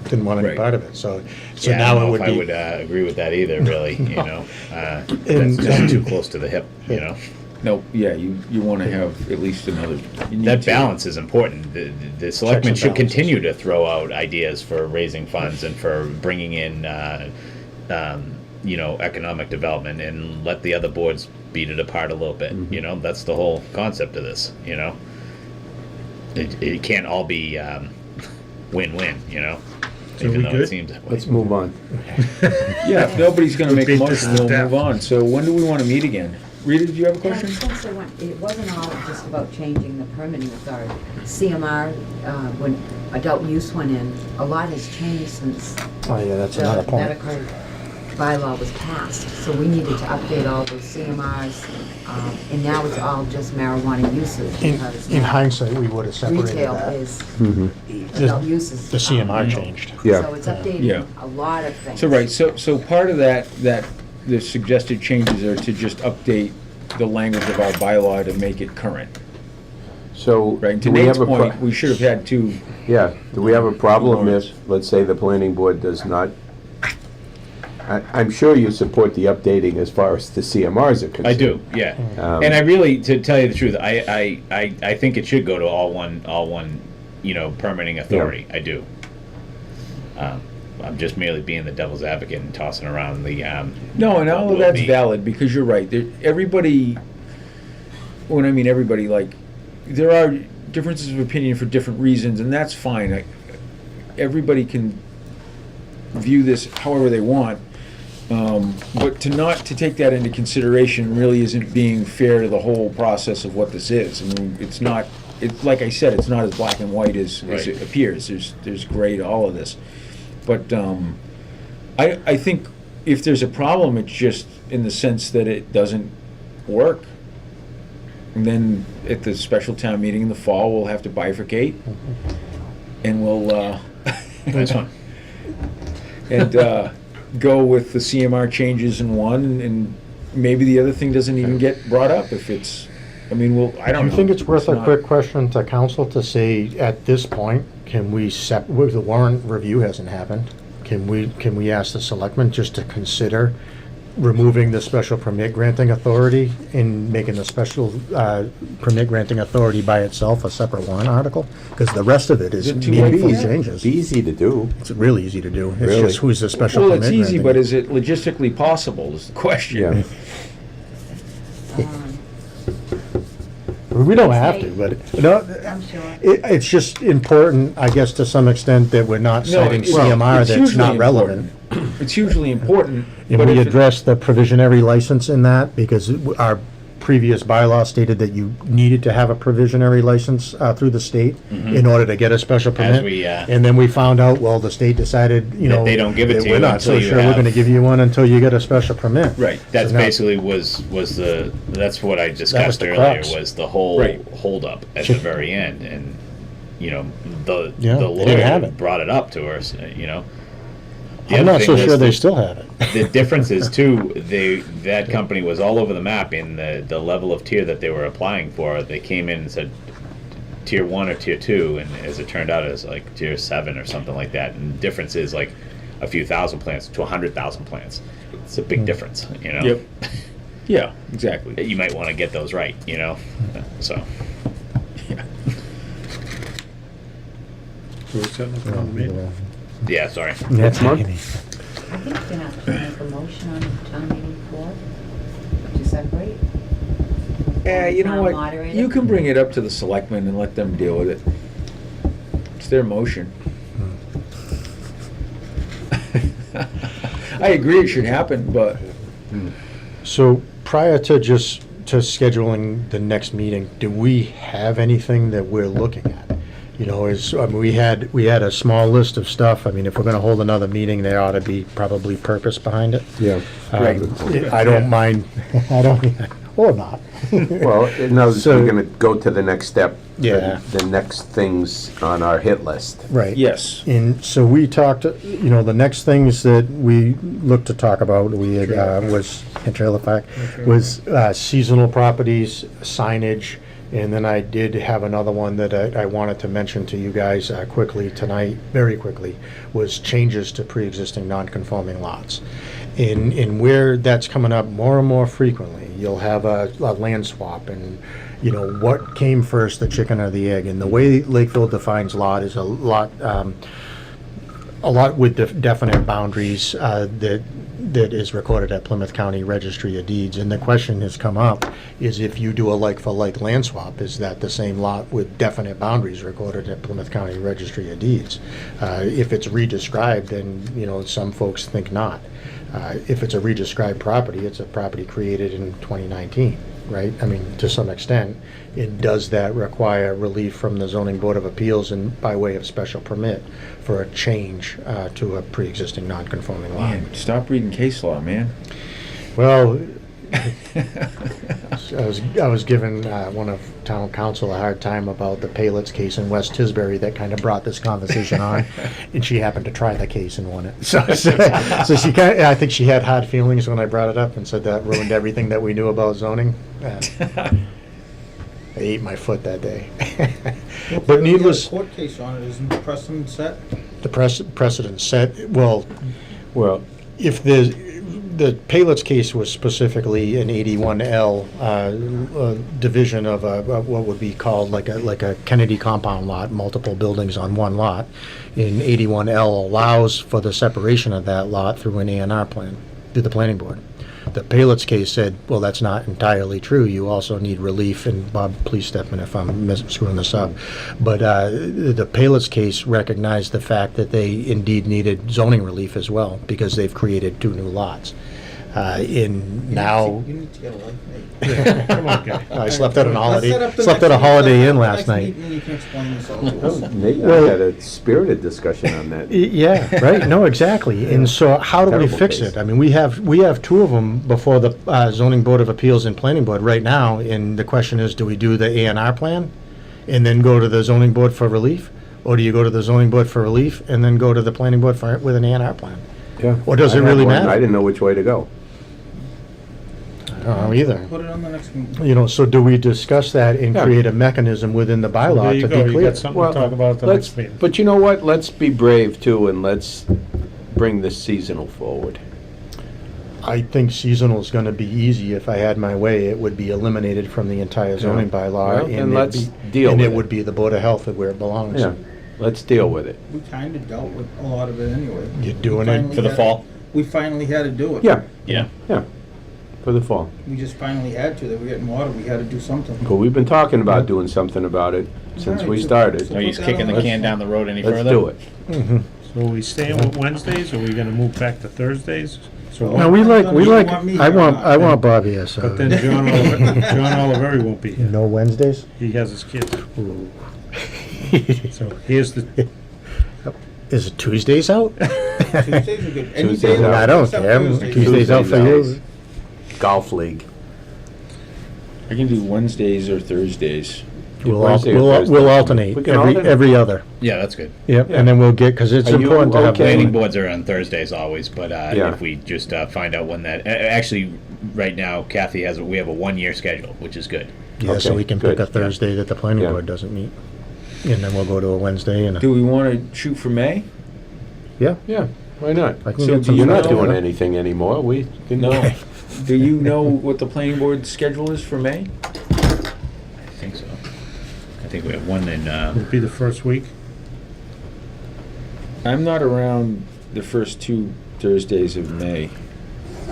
didn't want any
Right.
part of it, so
yeah, I
now
don't
it
know
would
if I
be.
would agree with that either, really, you know?
And-
That's just too close to the hip, you know?
No, yeah, you want to have at least another. You need
That
to-
balance is important. The selectmen
and
should
balances.
continue to throw out ideas for raising funds and for bringing in, economic development, and let the other boards beat it apart a little bit. You know, that's the whole concept of this. You know, it can't all be win-win. You know,
So
even
we
though
good?
it seems that way.
Let's move on.
Yeah, if nobody's going to make a
Beat this
motion,
to
we'll
death.
move on. So when do we want to meet again? Rita, do you have a
And
question?
since it wasn't all just about changing the permitting authority. CMR, when adult use went in, a lot has changed since
Oh, yeah, that's another
the
point.
medical bylaw was passed. So we needed to update all those CMRs, and now it's all just marijuana uses because
In
now
hindsight, we would have separated
retail
that.
is,
The-
adult use is.
The CMR changed.
Yeah.
So it's
Yeah.
updating a lot of things.
So, right, so part of that the suggested changes are to just update the language of our bylaw to make it current,
So,
right? And
do
to
we
Nate's
have a,
point, we should have had 2.
yeah, do we have a problem
Warrants.
if, let's say, the planning board does not? I'm sure you support the updating as far as the CMRs are concerned.
I do, yeah. And I really, to tell you the truth, I think it should go to all one, permitting authority. I do. I'm just merely being the devil's advocate and tossing around the.
No, and all of
will
that's
be.
valid, because you're right. Everybody, when I mean everybody, like, there are differences of opinion for different reasons, and that's fine. Everybody can view this however they want. But to take that into consideration really isn't being fair to the whole process of what this is. I mean, it's not, like I said, it's not as black and white as
Right.
it appears. There's gray to all of this. But I think if there's a problem, it's just in the sense that it doesn't work. And then at the special town meeting in the fall, we'll have to bifurcate. And we'll,
That's fine.
and go with the CMR changes in one, and maybe the other thing doesn't even get brought up if it's, I mean, I
Do
don't
you
know.
think it's worth a
not-
quick question to council to say, at this point, can we the warrant review hasn't happened, can we ask the selectmen just to consider removing the special permit granting authority and making the special permit granting authority by itself a separate warrant article? Because the rest of it is
Is it too
need
late for that?
changes.
Be easy to do.
It's really easy to do. It's
Really?
just who's the special
Well,
permit
it's easy,
granting.
but is it logistically possible is the question.
Yeah.
We don't have to, but,
I'm sure.
it's just important, I guess, to some extent, that we're not
No,
citing
it's
CMR that's
hugely
not relevant.
important. It's hugely important.
And
but
we
if it-
addressed the provisionary license in that, because our previous bylaw stated that you needed to have a provisionary license through the state in order to get a special permit.
we,
And then we found out, well, the state decided,
That they don't give it
that
to
we're
you
not so
until you
sure we're
have-
gonna give you one until you get a special permit.
Right.
That's
So now-
basically that's what I discussed
the
earlier,
crux.
was the whole
Right.
holdup at the very end, and you know, the
Yeah,
the
they didn't have
lawyer
it.
brought it up to us, you know. The
I'm
other
not
thing
so
was
sure they
the-
still have it.
The difference is too, that company was all over the map in the level of tier that they were applying for. They came in and said tier 1 or tier 2, and as it turned out, it was like tier 7 or something like that. And the difference is like a few thousand plants to 100,000 plants. It's a big difference, you know.
Yep. Yeah, exactly.
You might want to get those right, you know. So
Yeah.
So we're setting up another meeting.
yeah, sorry.
Next month?
I think you're gonna have to make a motion on town meeting floor to separate.
Yeah, you know
Town
what?
moderator.
You can bring it up to the selectmen and let them deal with it. It's their motion. I agree it should happen, but
So prior to scheduling the next meeting, do we have anything that we're looking at? You know, I mean, we had a small list of stuff. I mean, if we're gonna hold another meeting, there ought to be probably purpose behind it.
Yeah.
Right.
I don't mind, I don't, or not.
Well, in other words,
So-
we're gonna go to the next step.
Yeah.
The next things on our hit list.
Right.
yes.
And so we talked, you know, the next things that we looked to talk about, we had, was, trailer park, was seasonal properties, signage, and then I did have another one that I wanted to mention to you guys quickly tonight, very quickly, was changes to pre-existing non-conforming lots. In where that's coming up more and more frequently, you'll have a land swap, and you know, what came first, the chicken or the egg? And the way Lakeville defines lot is a lot with definite boundaries that is recorded at Plymouth County Registry of Deeds. And the question has come up is, if you do a like-for-like land swap, is that the same lot with definite boundaries recorded at Plymouth County Registry of Deeds? If it's re-described, then, you know, some folks think not. If it's a re-described property, it's a property created in 2019, right? I mean, to some extent. And does that require relief from the Zoning Board of Appeals and by way of special permit for a change to a pre-existing non-conforming lot?
Man, stop reading case law, man.
Well, I was giving one of town council a hard time about the Paylets case in West Tisbury that kind of brought this conversation on, and she happened to try the case and won it. So she kind of, I think she had hard feelings when I brought it up and said that ruined everything that we knew about zoning. I ate my foot that day. But needless,
Court case on it, isn't the precedent set?
the precedent set, well,
Well,
if the Paylets case was specifically an 81L division of what would be called like a Kennedy compound lot, multiple buildings on one lot, and 81L allows for the separation of that lot through an A&R plan, through the planning board. The Paylets case said, well, that's not entirely true. You also need relief, and Bob, please step in if I'm screwing this up. But the Paylets case recognized the fact that they indeed needed zoning relief as well, because they've created 2 new lots. Now,
You need to get a life, mate.
Come on, guy.
I slept at a
Let's
Holiday,
set up the
slept
next-
at a Holiday Inn
let's
last
set up the
night.
next meeting and you can explain this all to us.
Nate and I
Well-
had a spirited discussion on that.
Yeah, right, no, exactly. And so how do we
Terrible
fix
case.
it? I mean, we have 2 of them before the zoning board of appeals and planning board right now, and the question is, do we do the A&R plan and then go to the zoning board for relief? Or do you go to the zoning board for relief and then go to the planning board with an A&R plan?
Yeah.
Or does
I
it
had
really
one,
matter?
I didn't know which way to go.
I don't know either.
Put it on the next meeting.
You know, so do we discuss that and
Yeah.
create a mechanism within the
There
bylaw
you
to
go,
be
you
clear?
got something to talk about at the
let's,
next meeting.
but you know what? Let's be brave too, and let's bring this seasonal forward.
I think seasonal is gonna be easy. If I had my way, it would be eliminated from the entire zoning bylaw.
Well,
and
then
it'd
let's
be-
deal
And
with
it
it.
would be the Board of Health where it belongs.
Yeah, let's deal with it.
We kind of dealt with a lot of it anyway.
You're doing
We
it
finally
For the
had-
fall?
We finally had to do it.
Yeah,
Yeah.
yeah, for the fall.
We just finally had to. They were getting water. We had to do something.
But we've been talking about doing something about it since we
Alright,
started.
so-
Are you
put that
kicking
on
the
the
can
list.
down the road any
Let's
further?
do it.
Mhm.
So are we staying with Wednesdays, or are we gonna move back to Thursdays? So,
No, we
You
like,
want me
I
here or
want
not?
Bob here, so.
but then John Oliveri won't be here.
No Wednesdays?
He has his kids.
Ooh.
So here's the,
Is it Tuesdays out?
Tuesdays are good. Any
Tuesdays
day
out.
I don't
except
care.
Thursdays.
Tuesdays out for you.
Golf league.
I can do Wednesdays or Thursdays.
Wednesday or Thursday.
We'll alternate,
We can alternate.
every other.
Yeah, that's good.
Yep,
Yeah.
and then we'll get, because it's
Are you
important to have.
okay?
Planning boards are on Thursdays always, but
Yeah.
if we just find out when that, actually, right now Kathy we have a 1-year schedule, which is good.
Yeah, so
Okay,
we can pick
good,
a Thursday that the planning
Yeah.
board doesn't meet. And then we'll go to a Wednesday and,
Do we want to shoot for May?
yeah.
Yeah, why not?
I can
So
get some
You're not
stuff
doing
together.
anything anymore, we can.
No. Do you know what the planning board schedule is for May?
I think so. I think we have one in,
Would be the first week.
I'm not around the first 2 Thursdays of May,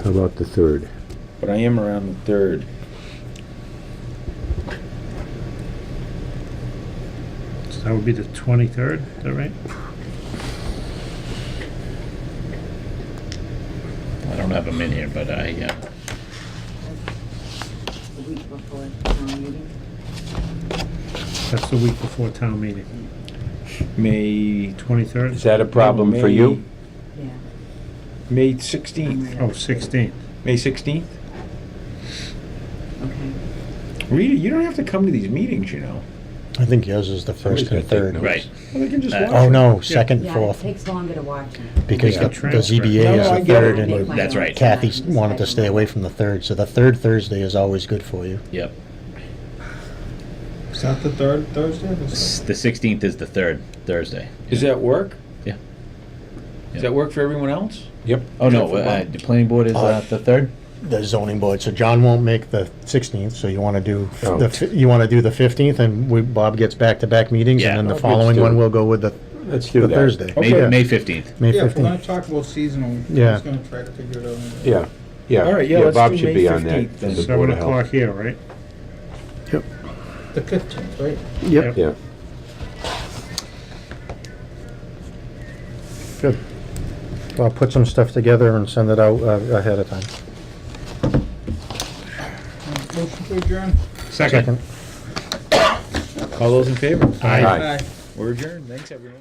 How about the 3rd?
but I am around the 3rd.
So that would be the 23rd, is that right?
I don't have them in here, but I,
The week before town meeting.
That's the week before town meeting.
May
23rd?
Is that a problem for you?
Yeah.
May
I'm
16th.
right
Oh,
up.
16th.
May 16th?
Okay.
Rita, you don't have to come to these meetings, you know.
I think yours is the first
Somebody's
and
gotta take
third.
notes.
right.
Well, they can just watch
Oh,
it.
no, second,
Yeah, it
fourth,
takes longer to watch them.
because
Yeah,
the
transcript.
ZBA
No,
is
I
the
get
third,
it.
and
That's right.
Kathy wanted to stay away from the third, so the third Thursday is always good for you.
Yep.
Is that the third Thursday?
The 16th is the 3rd Thursday.
Does that work?
Yeah.
Does that work for everyone else?
Yep.
Oh, no,
Except for Bob.
the planning board is the 3rd?
The zoning board, so John won't make the 16th, so you want to do,
Oh.
you want to do the 15th, and Bob gets back-to-back meetings,
Yeah.
and then the
Oh, let's
following
do
one
it.
we'll go with the
Let's do
the
that.
Thursday,
Okay.
May 15th.
May
Yeah, if we're gonna
15th.
talk about seasonal, I'm
Yeah.
just gonna try to figure it out.
Yeah, yeah.
All right, yeah, let's
Bob
do
should
May
be on
15th
that.
then.
for the
7
Board of Health.
o'clock here, right?
The 15th, right?
Yep,
Yeah.
good. I'll put some stuff together and send it out ahead of time.
Motion to adjourn?
Second.
All those in favor?
Aye.
Aye.
Aye.
We're adjourned. Thanks, everyone.